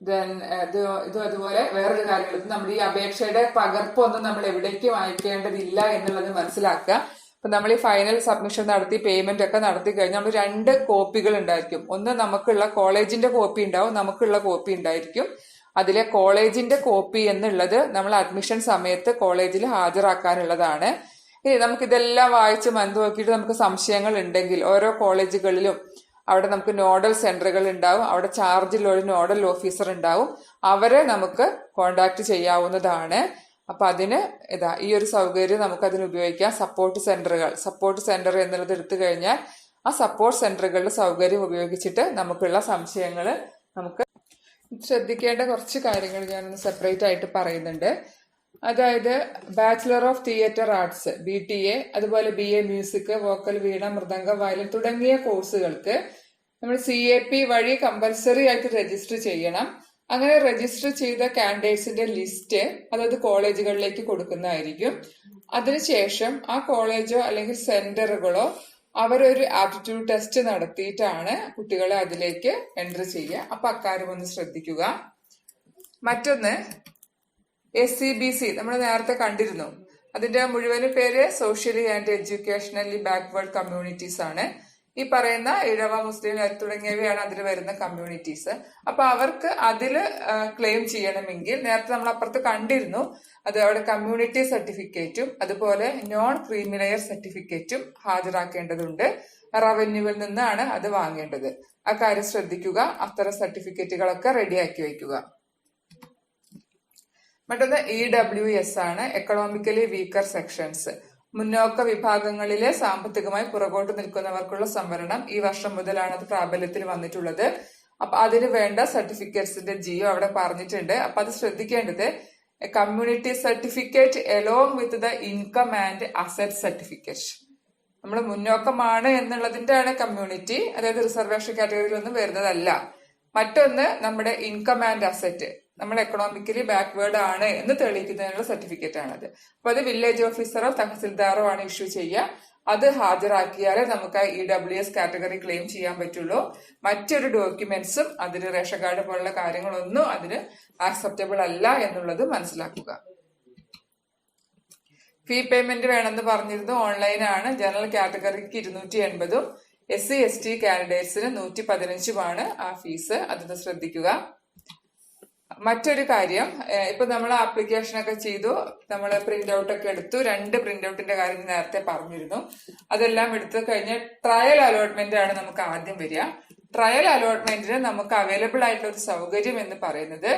ഇത് അതുപോലെ വേറൊരു കാര്യം, നമ്മുടെ ഈ അപേക്ഷയുടെ പകർപ്പൊന്നും നമ്മൾ എവിടേക്കും അയക്കേണ്ടതില്ല എന്നുള്ളത് മനസ്സിലാക്കുക. അപ്പൊ നമ്മൾ ഈ ഫൈനൽ സബ്മിഷൻ നടത്തി പേയ്മെന്റ് ഒക്കെ നടത്തി കഴിഞ്ഞാൽ നമ്മൾ 2 കോപ്പികൾ ഉണ്ടായിരിക്കും. ഒന്ന് നമുക്കുള്ള കോളേജിന്റെ കോപ്പി ഉണ്ടാവും, നമുക്കുള്ള കോപ്പി ഉണ്ടായിരിക്കും. അതിലെ കോളേജിന്റെ കോപ്പി എന്നുള്ളത് നമ്മൾ അഡ്മിഷൻ സമയത്ത് കോളേജിൽ ഹാജരാക്കാനുള്ളതാണ്. ഇനി നമുക്കിതെല്ലാം വായിച്ച് മനസ്സിലാക്കിയിട്ട് നമുക്ക് സംശയങ്ങൾ ഉണ്ടെങ്കിൽ ഓരോ കോളേജുകളിലും അവിടെ നമുക്ക് നോഡൽ സെന്ററുകൾ ഉണ്ടാവും. അവിടെ ചാർജിലുള്ള ഒരു നോഡൽ ഓഫീസർ ഉണ്ടാവും. അവരെ നമുക്ക് കോണ്ടാക്ട് ചെയ്യാവുന്നതാണ്. അപ്പൊ അതിന് ഈ ഒരു സൗകര്യം നമുക്ക് അതിന് ഉപയോഗിക്കാം. സപ്പോർട്ട് സെന്റർ എന്നുള്ളത് എടുത്തു കഴിഞ്ഞാൽ ആ സപ്പോർട്ട് സെന്ററുകളുടെ സൗകര്യം ഉപയോഗിച്ചിട്ട് നമുക്കുള്ള സംശയങ്ങൾ നമുക്ക് ശ്രദ്ധിക്കേണ്ട കുറച്ച് കാര്യങ്ങൾ ഞാനൊന്ന് സെപ്പറേറ്റ് ആയിട്ട് പറയുന്നുണ്ട്. അതായത് bachelor of theatre arts BTA, അതുപോലെ BA മ്യൂസിക്, വോക്കൽ, വീണ, മൃദംഗം, വയലിൻ തുടങ്ങിയ കോഴ്സുകൾക്ക് നമ്മൾ CAP വഴി കമ്പൽസറി ആയിട്ട് രജിസ്റ്റർ ചെയ്യണം. അങ്ങനെ രജിസ്റ്റർ ചെയ്ത കാൻഡിഡേറ്റ്സിന്റെ ലിസ്റ്റ് അതായത് കോളേജുകളിലേക്ക് കൊടുക്കുന്നതായിരിക്കും. അതിനുശേഷം ആ കോളേജോ അല്ലെങ്കിൽ സെന്ററുകളോ അവരൊരു ആപ്റ്റിറ്റ്യൂഡ് ടെസ്റ്റ് നടത്തിയിട്ടാണ് കുട്ടികളെ അതിലേക്ക് എൻട്രി ചെയ്യുക. അപ്പൊ അക്കാര്യം ഒന്ന് ശ്രദ്ധിക്കുക. മറ്റൊന്ന് SCBC നമ്മൾ നേരത്തെ കണ്ടിരുന്നു. അതിന്റെ മുഴുവൻ പേര് socially and educationally backward communities ആണ്. ഈ പറയുന്ന ഇഴവ, മുസ്ലിം തുടങ്ങിയവയാണ് അതിൽ വരുന്ന കമ്മ്യൂണിറ്റീസ്. അപ്പൊ അവർക്ക് അതില് ക്ലെയിം ചെയ്യണമെങ്കിൽ നേരത്തെ നമ്മൾ അപ്പുറത്ത് കണ്ടിരുന്നു, അത് അവിടെ കമ്മ്യൂണിറ്റി സർട്ടിഫിക്കറ്റും അതുപോലെ നോൺ ക്രീമിലെയർ സർട്ടിഫിക്കറ്റും ഹാജരാക്കേണ്ടതുണ്ട്. റവന്യൂവിൽ നിന്നാണ് അത് വാങ്ങേണ്ടത്. ആ കാര്യം ശ്രദ്ധിക്കുക. അത്തരം സർട്ടിഫിക്കറ്റുകളൊക്കെ റെഡിയാക്കി വയ്ക്കുക. മറ്റൊന്ന് EWS ആണ്, എക്കണോമിക്കലി വീക്കർ സെക്ഷൻസ്. മുന്നോക്ക വിഭാഗങ്ങളിലെ സാമ്പത്തികമായി പുറകോട്ട് നിൽക്കുന്നവർക്കുള്ള സംവരണം. ഈ വർഷം മുതലാണ് അത് പ്രാബല്യത്തിൽ വന്നിട്ടുള്ളത്. അപ്പൊ അതിന് വേണ്ട സർട്ടിഫിക്കറ്റ്സിന്റെ ജിയോ അവിടെ പറഞ്ഞിട്ടുണ്ട്. അപ്പൊ അത് ശ്രദ്ധിക്കേണ്ടത് community certificate along with the income and asset certificate. നമ്മൾ മുന്നോക്കമാണ് എന്നുള്ളതിന്റെ ആണ് കമ്മ്യൂണിറ്റി, അതായത് റിസർവേഷൻ കാറ്റഗറിയിലൊന്നും വരുന്നതല്ല. മറ്റൊന്ന് നമ്മുടെ ഇൻകം ആൻഡ് അസറ്റ്, നമ്മൾ എക്കണോമിക്കലി ബാക്ക്വേർഡ് ആണ് എന്ന് തെളിയിക്കുന്നതിനുള്ള സർട്ടിഫിക്കറ്റ് ആണത്. അപ്പൊ അത് വില്ലേജ് ഓഫീസറോ തഹസിൽദാറോ ആണ് ഇഷ്യൂ ചെയ്യുക. അത് ഹാജരാക്കിയാലേ നമുക്ക് EWS കാറ്റഗറി ക്ലെയിം ചെയ്യാൻ പറ്റുള്ളൂ. മറ്റൊരു ഡോക്യുമെന്റ്സും അതിന് റേഷൻ കാർഡ് പോലുള്ള കാര്യങ്ങളൊന്നും അതിന് ആക്സെപ്റ്റബിൾ അല്ല എന്നുള്ളത് മനസ്സിലാക്കുക. ഫീ പേയ്മെന്റ് വേണമെന്ന് പറഞ്ഞിരുന്നു. ഓൺലൈൻ ആണ്. ജനറൽ കാറ്റഗറിക്ക് 280, SC/ST കാൻഡിഡേറ്റ്സിന് 115 ആ ഫീസ്. അതൊന്ന് ശ്രദ്ധിക്കുക. മറ്റൊരു കാര്യം, ഇപ്പൊ നമ്മൾ ആപ്ലിക്കേഷൻ ഒക്കെ ചെയ്തു, നമ്മൾ പ്രിന്റ് ഔട്ട് ഒക്കെ എടുത്തു. 2 പ്രിന്റ് ഔട്ടിന്റെ കാര്യം നേരത്തെ പറഞ്ഞിരുന്നു. അതെല്ലാം എടുത്തു കഴിഞ്ഞ് ട്രയൽ അലോട്ട്മെന്റ് ആണ് നമുക്ക് ആദ്യം വരിക. ട്രയൽ അലോട്ട്മെന്റിന് നമുക്ക് അവൈലബിൾ ആയിട്ടുള്ള ഒരു സൗകര്യം എന്ന് പറയുന്നത്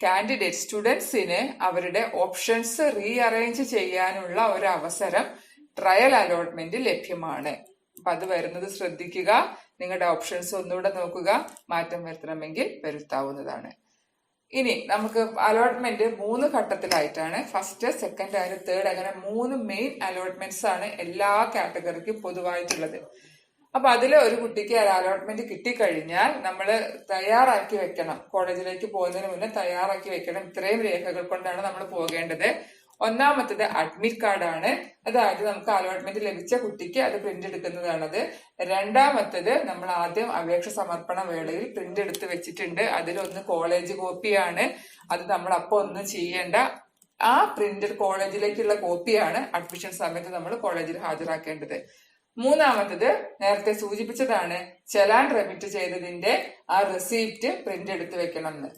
കാൻഡിഡേറ്റ് സ്റ്റുഡൻസിന് അവരുടെ ഓപ്ഷൻസ് റീഅറേഞ്ച് ചെയ്യാനുള്ള ഒരു അവസരം ട്രയൽ അലോട്ട്മെന്റ് ലഭ്യമാണ്. അപ്പൊ അത് വരുന്നത് ശ്രദ്ധിക്കുക. നിങ്ങളുടെ ഓപ്ഷൻസ് ഒന്നുകൂടെ നോക്കുക. മാറ്റം വരുത്തണമെങ്കിൽ വരുത്താവുന്നതാണ്. ഇനി നമുക്ക് അലോട്ട്മെന്റ് 3 ഘട്ടത്തിലായിട്ടാണ്. ഫസ്റ്റ്, സെക്കൻഡ് ആൻഡ് തേർഡ്, അങ്ങനെ 3 മെയിൻ അലോട്ട്മെന്റ്സ് ആണ് എല്ലാ കാറ്റഗറിക്കും പൊതുവായിട്ടുള്ളത്. അപ്പൊ അതിൽ ഒരു കുട്ടിക്ക് അലോട്ട്മെന്റ് കിട്ടിക്കഴിഞ്ഞാൽ നമ്മൾ തയ്യാറാക്കി വെക്കണം. കോളേജിലേക്ക് പോകുന്നതിന് മുന്നേ തയ്യാറാക്കി വെക്കണം. ഇത്രയും രേഖകൾ കൊണ്ടാണ് നമ്മൾ പോകേണ്ടത്. ഒന്നാമത്തത് അഡ്മിറ്റ് കാർഡാണ്. അതായത് നമുക്ക് അലോട്ട്മെന്റ് ലഭിച്ച കുട്ടിക്ക് അത് പ്രിന്റ് എടുക്കുന്നതാണത്. രണ്ടാമത്തത് നമ്മൾ ആദ്യം അപേക്ഷ സമർപ്പണ വേളയിൽ പ്രിന്റ് എടുത്ത് വെച്ചിട്ടുണ്ട്. അതിലൊന്ന് കോളേജ് കോപ്പിയാണ്. അത് നമ്മൾ അപ്പൊ ഒന്നും ചെയ്യേണ്ട. ആ പ്രിന്റഡ് കോളേജിലേക്കുള്ള കോപ്പിയാണ് അഡ്മിഷൻ സമയത്ത് നമ്മൾ കോളേജിൽ ഹാജരാക്കേണ്ടത്. മൂന്നാമത്തത് നേരത്തെ സൂചിപ്പിച്ചതാണ്, ചെലാൻ റെമിറ്റ് ചെയ്തതിന്റെ ആ റെസീപ്റ്റ് പ്രിന്റ് എടുത്ത് വെക്കണം എന്ന്.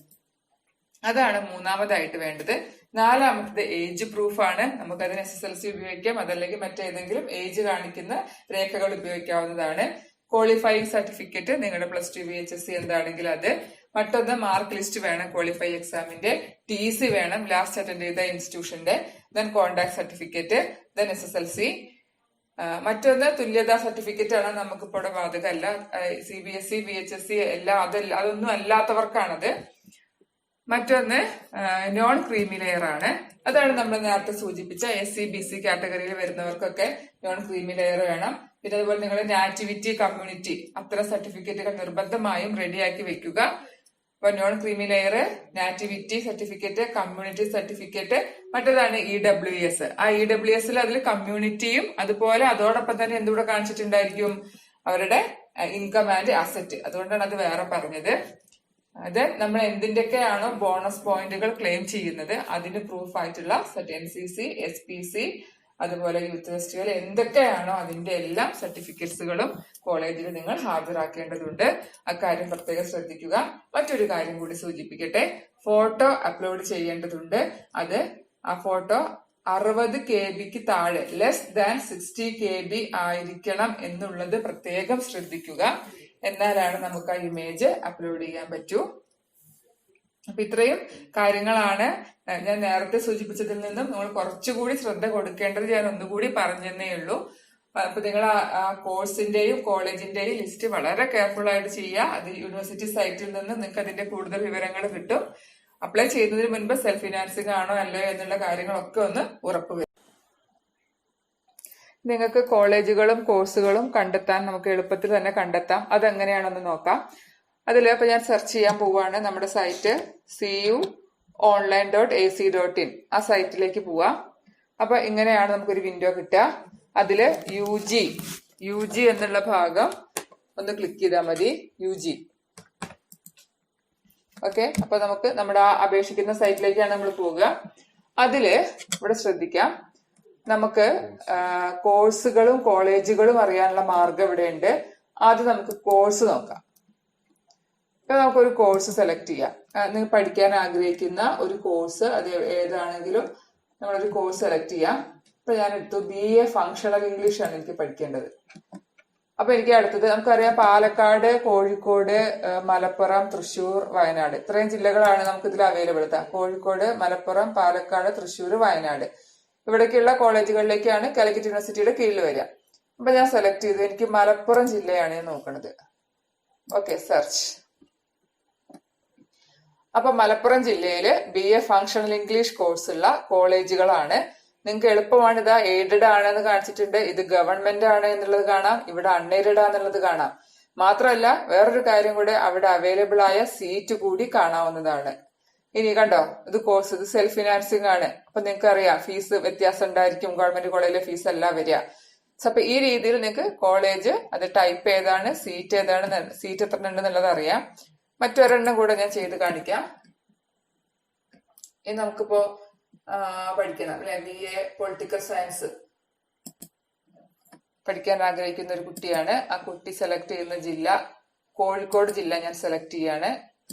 അതാണ് മൂന്നാമതായിട്ട് വേണ്ടത്. നാലാമത്തത് ഏജ് പ്രൂഫാണ്. നമുക്കതിന് SSLC ഉപയോഗിക്കാം, അതല്ലെങ്കിൽ മറ്റേതെങ്കിലും ഏജ് കാണിക്കുന്ന രേഖകൾ ഉപയോഗിക്കാവുന്നതാണ്. ക്വാളിഫയിങ് സർട്ടിഫിക്കറ്റ്, നിങ്ങളുടെ +2 VHSC എന്താണെങ്കിൽ അത്. മറ്റൊന്ന് മാർക്ക് ലിസ്റ്റ് വേണം, ക്വാളിഫൈ എക്സാമിന്റെ. TC വേണം, ലാസ്റ്റ് അറ്റൻഡ് ചെയ്ത ഇൻസ്റ്റിറ്റ്യൂഷന്റെ. Then conduct certificate, then SSLC. മറ്റൊന്ന് തുല്യതാ സർട്ടിഫിക്കറ്റ് ആണ്, നമുക്കിപ്പോൾ ഇവിടെ ബാധകമല്ല. CBSE VHSC എല്ലാം അതൊന്നും അല്ലാത്തവർക്കാണത്. മറ്റൊന്ന് നോൺ ക്രീമി ലെയർ ആണ്. അതാണ് നമ്മൾ നേരത്തെ സൂചിപ്പിച്ച SC BC കാറ്റഗറിയിൽ വരുന്നവർക്കൊക്കെ നോൺ ക്രീമി ലെയർ വേണം. പിന്നെ അതുപോലെ നിങ്ങൾ നാറ്റിവിറ്റി, കമ്മ്യൂണിറ്റി അത്തരം സർട്ടിഫിക്കറ്റുകൾ നിർബന്ധമായും റെഡിയാക്കി വെക്കുക. അപ്പൊ non creamy layer, nativity certificate, community certificate. മറ്റേതാണ് EWS. ആ EWSൽ അതിൽ കമ്മ്യൂണിറ്റിയും അതുപോലെ അതോടൊപ്പം തന്നെ എന്തുകൂടെ കാണിച്ചിട്ടുണ്ടായിരിക്കും, അവരുടെ ഇൻകം ആൻഡ് അസറ്റ്. അതുകൊണ്ടാണ് അത് വേറെ പറഞ്ഞത്. അത് നമ്മൾ എന്തിന്റെയൊക്കെയാണോ ബോണസ് പോയിന്റുകൾ ക്ലെയിം ചെയ്യുന്നത് അതിന് പ്രൂഫ് ആയിട്ടുള്ള NCC, SPC, അതുപോലെ യൂത്ത് ഫെസ്റ്റിവൽ എന്തൊക്കെയാണോ അതിന്റെ എല്ലാ സർട്ടിഫിക്കറ്റ്സുകളും കോളേജിൽ നിങ്ങൾ ഹാജരാക്കേണ്ടതുണ്ട്. അക്കാര്യം പ്രത്യേകം ശ്രദ്ധിക്കുക. മറ്റൊരു കാര്യം കൂടി സൂചിപ്പിക്കട്ടെ, ഫോട്ടോ അപ്ലോഡ് ചെയ്യേണ്ടതുണ്ട്. ആ ഫോട്ടോ 60 KB താഴെ, ലെസ് ദാൻ 60 KB ആയിരിക്കണം എന്നുള്ളത് പ്രത്യേകം ശ്രദ്ധിക്കുക. എന്നാലാണ് നമുക്ക് ആ ഇമേജ് അപ്ലോഡ് ചെയ്യാൻ പറ്റൂ. അപ്പൊ ഇത്രയും കാര്യങ്ങളാണ് ഞാൻ നേരത്തെ സൂചിപ്പിച്ചതിൽ നിന്നും നമ്മൾ കുറച്ചുകൂടി ശ്രദ്ധ കൊടുക്കേണ്ടത്. ഞാൻ ഒന്നുകൂടി പറഞ്ഞതേ ഉള്ളൂ. അപ്പൊ നിങ്ങൾ ആ കോഴ്സിന്റെയും കോളേജിന്റെയും ലിസ്റ്റ് വളരെ കെയർഫുൾ ആയിട്ട് ചെയ്യുക. അത് യൂണിവേഴ്സിറ്റി സൈറ്റിൽ നിന്ന് നിങ്ങൾക്ക് അതിന്റെ കൂടുതൽ വിവരങ്ങൾ കിട്ടും. അപ്ലൈ ചെയ്യുന്നതിന് മുൻപ് സെൽഫ് ഫിനാൻസിങ് ആണോ അല്ലയോ എന്നുള്ള കാര്യങ്ങളൊക്കെ ഒന്ന് ഉറപ്പുവരുത്തുക. നിങ്ങൾക്ക് കോളേജുകളും കോഴ്സുകളും കണ്ടെത്താൻ നമുക്ക് എളുപ്പത്തിൽ തന്നെ കണ്ടെത്താം. അതെങ്ങനെയാണെന്ന് നോക്കാം. അതിൽ ഇപ്പൊ ഞാൻ സെർച്ച് ചെയ്യാൻ പോവുകയാണ്. നമ്മുടെ സൈറ്റ് cuonline.ac.in, ആ സൈറ്റിലേക്ക് പോവാം. അപ്പൊ ഇങ്ങനെയാണ് നമുക്കൊരു വിൻഡോ കിട്ടുക. അതില് UG എന്നുള്ള ഭാഗം ഒന്ന് ക്ലിക്ക് ചെയ്താൽ മതി. UG. ഓക്കെ. അപ്പൊ നമുക്ക് നമ്മുടെ ആ അപേക്ഷിക്കുന്ന സൈറ്റിലേക്കാണ് നമ്മൾ പോവുക. അതില് ഇവിടെ ശ്രദ്ധിക്കാം, നമുക്ക് കോഴ്സുകളും കോളേജുകളും അറിയാനുള്ള മാർഗം ഇവിടെയുണ്ട്. ആദ്യം നമുക്ക് കോഴ്സ് നോക്കാം. ഇപ്പൊ നമുക്കൊരു കോഴ്സ് സെലക്ട് ചെയ്യാം. നിങ്ങൾ പഠിക്കാൻ ആഗ്രഹിക്കുന്ന ഒരു കോഴ്സ്, അത് ഏതാണെങ്കിലും നമ്മളൊരു കോഴ്സ് സെലക്ട് ചെയ്യാം. ഇപ്പൊ ഞാൻ എടുത്തു BA ഫങ്ഷണൽ ഇംഗ്ലീഷ് ആണ് എനിക്ക് പഠിക്കേണ്ടത്. അപ്പൊ എനിക്ക് അടുത്തത് നമുക്കറിയാം, പാലക്കാട്, കോഴിക്കോട്, മലപ്പുറം, തൃശ്ശൂർ, വയനാട്, ഇത്രയും ജില്ലകളാണ് നമുക്ക് ഇതിൽ അവൈലബിൾ. കോഴിക്കോട്, മലപ്പുറം, പാലക്കാട്, തൃശ്ശൂർ, വയനാട് ഇവിടേക്കുള്ള കോളേജുകളിലേക്കാണ് കാലിക്കറ്റ് യൂണിവേഴ്സിറ്റിയുടെ കീഴിൽ വരിക. അപ്പൊ ഞാൻ സെലക്ട് ചെയ്തു, എനിക്ക് മലപ്പുറം ജില്ലയാണ് ഞാൻ നോക്കുന്നത്. Okay, search. അപ്പൊ മലപ്പുറം ജില്ലയില് BA ഫങ്ഷണൽ ഇംഗ്ലീഷ് കോഴ്സ് ഉള്ള കോളേജുകളാണ്. നിങ്ങൾക്ക് എളുപ്പമാണ്. ഇതാ എയ്ഡഡ് ആണെന്ന് കാണിച്ചിട്ടുണ്ട്, ഇത് ഗവൺമെന്റ് ആണ് എന്നുള്ളത് കാണാം, ഇവിടെ അൺഎയ്ഡഡ് ആണെന്നുള്ളത് കാണാം. മാത്രമല്ല വേറൊരു കാര്യം കൂടെ, അവിടെ അവൈലബിൾ ആയ സീറ്റ് കൂടി കാണാവുന്നതാണ്. ഇനി കണ്ടോ, ഇത് കോഴ്സ്, ഇത് സെൽഫ് ഫിനാൻസിങ് ആണ്. അപ്പൊ നിങ്ങൾക്ക് അറിയാം ഫീസ് വ്യത്യാസം ഉണ്ടായിരിക്കും, ഗവൺമെന്റ് കോളേജിലെ ഫീസ് അല്ല വരിക. അപ്പൊ ഈ രീതിയിൽ നിങ്ങൾക്ക് കോളേജ്, അത് ടൈപ്പ് ഏതാണ്, സീറ്റ് ഏതാണ്, സീറ്റ് എത്ര ഉണ്ടെന്നുള്ളത് അറിയാം. മറ്റൊരെണ്ണം കൂടെ ഞാൻ ചെയ്ത് കാണിക്കാം. ഇനി നമുക്കിപ്പോ പഠിക്കണം അല്ലെ, BA പൊളിറ്റിക്കൽ സയൻസ് പഠിക്കാൻ ആഗ്രഹിക്കുന്ന ഒരു കുട്ടിയാണ്. ആ കുട്ടി സെലക്ട് ചെയ്യുന്ന ജില്ല കോഴിക്കോട് ജില്ല ഞാൻ സെലക്ട് ചെയ്യാണ്.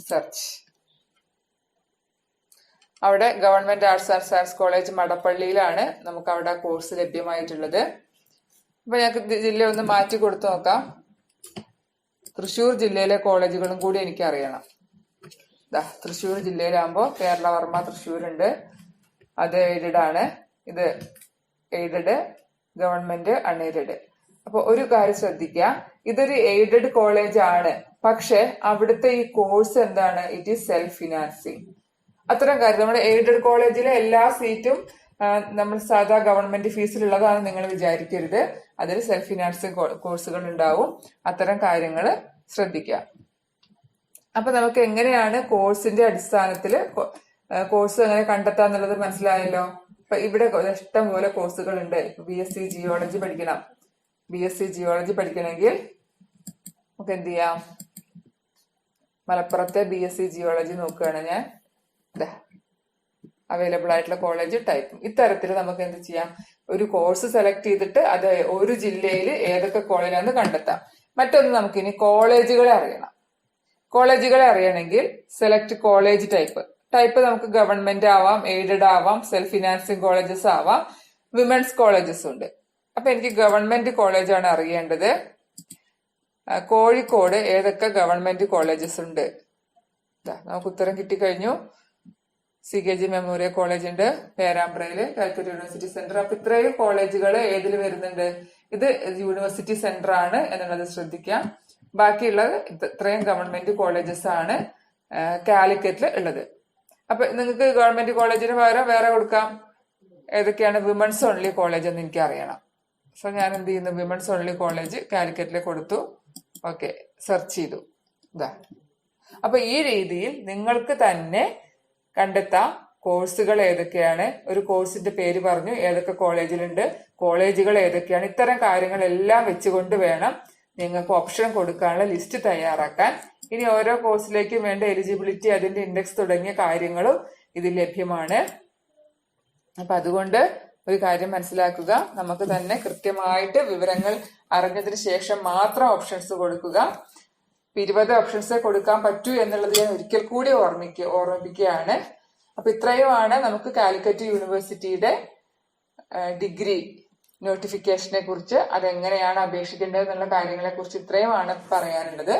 സെർച്ച്. അവിടെ government arts and science college മടപ്പള്ളിയിലാണ് നമുക്ക് അവിടെ കോഴ്സ് ലഭ്യമായിട്ടുള്ളത്. അപ്പൊ ഞങ്ങൾക്ക് ജില്ല ഒന്ന് മാറ്റി കൊടുത്തു നോക്കാം. തൃശ്ശൂർ ജില്ലയിലെ കോളേജുകളും കൂടി എനിക്ക് അറിയണം. തൃശ്ശൂർ ജില്ലയിലാകുമ്പോൾ കേരളവർമ്മ തൃശ്ശൂരുണ്ട്, അത് എയ്ഡഡ് ആണ്. ഇത് എയ്ഡഡ്, ഗവൺമെന്റ് അൺഎയ്ഡഡ്. അപ്പൊ ഒരു കാര്യം ശ്രദ്ധിക്കുക, ഇതൊരു എയ്ഡഡ് കോളേജ് ആണ്, പക്ഷെ അവിടുത്തെ ഈ കോഴ്സ് എന്താണ്, ഇറ്റ് ഈസ് സെൽഫ് ഫിനാൻസിങ്. അത്തരം കാര്യം നമ്മുടെ എയ്ഡഡ് കോളേജിലെ എല്ലാ സീറ്റും നമ്മൾ സാധാ ഗവൺമെന്റ് ഫീസിലുള്ളതാണ് നിങ്ങൾ വിചാരിക്കരുത്. അതിൽ സെൽഫ് ഫിനാൻസിങ് കോഴ്സുകൾ ഉണ്ടാവും. അത്തരം കാര്യങ്ങൾ ശ്രദ്ധിക്കുക. അപ്പൊ നമുക്ക് എങ്ങനെയാണ് കോഴ്സിന്റെ അടിസ്ഥാനത്തിൽ കോഴ്സ് എങ്ങനെ കണ്ടെത്താന്നുള്ളത് മനസ്സിലായല്ലോ. അപ്പൊ ഇവിടെ ഇഷ്ടംപോലെ കോഴ്സുകൾ ഉണ്ട്. BSc ജിയോളജി പഠിക്കണം. BSc ജിയോളജി പഠിക്കണമെങ്കിൽ നമുക്ക് എന്ത് ചെയ്യാം, മലപ്പുറത്തെ BSc ജിയോളജി നോക്കുകയാണ് ഞാൻ. അവൈലബിൾ ആയിട്ടുള്ള കോളേജ് ടൈപ്പ്. ഇത്തരത്തിൽ നമുക്ക് എന്ത് ചെയ്യാം, ഒരു കോഴ്സ് സെലക്ട് ചെയ്തിട്ട് അത് ഒരു ജില്ലയിൽ ഏതൊക്കെ കോളേജാണെന്ന് കണ്ടെത്താം. മറ്റൊന്ന് നമുക്കിനി കോളേജുകളെ അറിയണം. കോളേജുകളെ അറിയണമെങ്കിൽ സെലക്ട് കോളേജ് ടൈപ്പ്. ടൈപ്പ് നമുക്ക് ഗവൺമെന്റ് ആവാം, എയ്ഡഡ് ആവാം, സെൽഫ് ഫിനാൻസിങ് കോളേജസ് ആവാം, വിമൻസ് കോളേജസ് ഉണ്ട്. അപ്പൊ എനിക്ക് ഗവൺമെന്റ് കോളേജാണ് അറിയേണ്ടത്. കോഴിക്കോട് ഏതൊക്കെ ഗവൺമെന്റ് കോളേജസ് ഉണ്ട്? നമുക്ക് ഉത്തരം കിട്ടിക്കഴിഞ്ഞു. CKG മെമ്മോറിയൽ കോളേജ് ഉണ്ട്, പേരാമ്പ്രയില്, കാലിക്കറ്റ് യൂണിവേഴ്സിറ്റി സെന്റർ. അപ്പൊ ഇത്രയും കോളേജുകൾ ഏതിൽ വരുന്നുണ്ട്? ഇത് യൂണിവേഴ്സിറ്റി സെന്റർ ആണ് എന്നുള്ളത് ശ്രദ്ധിക്കാം. ബാക്കിയുള്ളത് ഇത്രയും ഗവൺമെന്റ് കോളേജസ് ആണ് കാലിക്കറ്റിൽ ഉള്ളത്. അപ്പൊ നിങ്ങൾക്ക് ഗവൺമെന്റ് കോളേജിന് പകരം വേറെ കൊടുക്കാം. ഏതൊക്കെയാണ്? വിമൻസ് ഓൺലി കോളേജ് എന്ന് എനിക്ക് അറിയണം. സോ ഞാൻ എന്ത് ചെയ്യുന്നു? വിമൻസ് ഓൺലി കോളേജ് കാലിക്കറ്റിൽ കൊടുത്തു. ഓക്കെ, സെർച്ച് ചെയ്തു. ഇതാ. അപ്പൊ ഈ രീതിയിൽ നിങ്ങൾക്ക് തന്നെ കണ്ടെത്താം കോഴ്സുകൾ ഏതൊക്കെയാണ്. ഒരു കോഴ്സിന്റെ പേര് പറഞ്ഞു, ഏതൊക്കെ കോളേജിലുണ്ട്, കോളേജുകൾ ഏതൊക്കെയാണ്. ഇത്തരം കാര്യങ്ങളെല്ലാം വെച്ചുകൊണ്ട് വേണം നിങ്ങൾക്ക് ഓപ്ഷൻ കൊടുക്കാനുള്ള ലിസ്റ്റ് തയ്യാറാക്കാൻ. ഇനി ഓരോ കോഴ്സിലേക്കും വേണ്ട എലിജിബിലിറ്റി, അതിന്റെ ഇൻഡെക്സ് തുടങ്ങിയ കാര്യങ്ങളും ഇതിൽ ലഭ്യമാണ്. അപ്പൊ അതുകൊണ്ട് ഒരു കാര്യം മനസ്സിലാക്കുക, നമുക്ക് തന്നെ കൃത്യമായിട്ട് വിവരങ്ങൾ അറിഞ്ഞതിന് ശേഷം മാത്രം ഓപ്ഷൻസ് കൊടുക്കുക. 20 ഓപ്ഷൻസ് കൊടുക്കാൻ പറ്റൂ എന്നുള്ളത് ഞാൻ ഒരിക്കൽ കൂടി ഓർമ്മിപ്പിക്കുകയാണ്. അപ്പൊ ഇത്രയുമാണ് നമുക്ക് കാലിക്കറ്റ് യൂണിവേഴ്സിറ്റിയുടെ ഡിഗ്രി നോട്ടിഫിക്കേഷനെ കുറിച്ച്, അതെങ്ങനെയാണ് അപേക്ഷിക്കേണ്ടത് എന്നുള്ള കാര്യങ്ങളെ കുറിച്ച് ഇത്രയുമാണ് പറയാനുള്ളത്.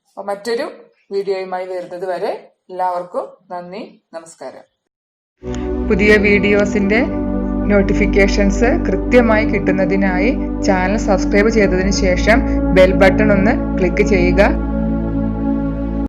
അപ്പൊ മറ്റൊരു വീഡിയോയുമായി വരുന്നത് വരെ എല്ലാവർക്കും നന്ദി, നമസ്കാരം. പുതിയ വീഡിയോസിന്റെ നോട്ടിഫിക്കേഷൻസ് കൃത്യമായി കിട്ടുന്നതിനായി ചാനൽ സബ്സ്ക്രൈബ് ചെയ്തതിനു ശേഷം ബെൽ ബട്ടൺ ഒന്ന് ക്ലിക്ക് ചെയ്യുക.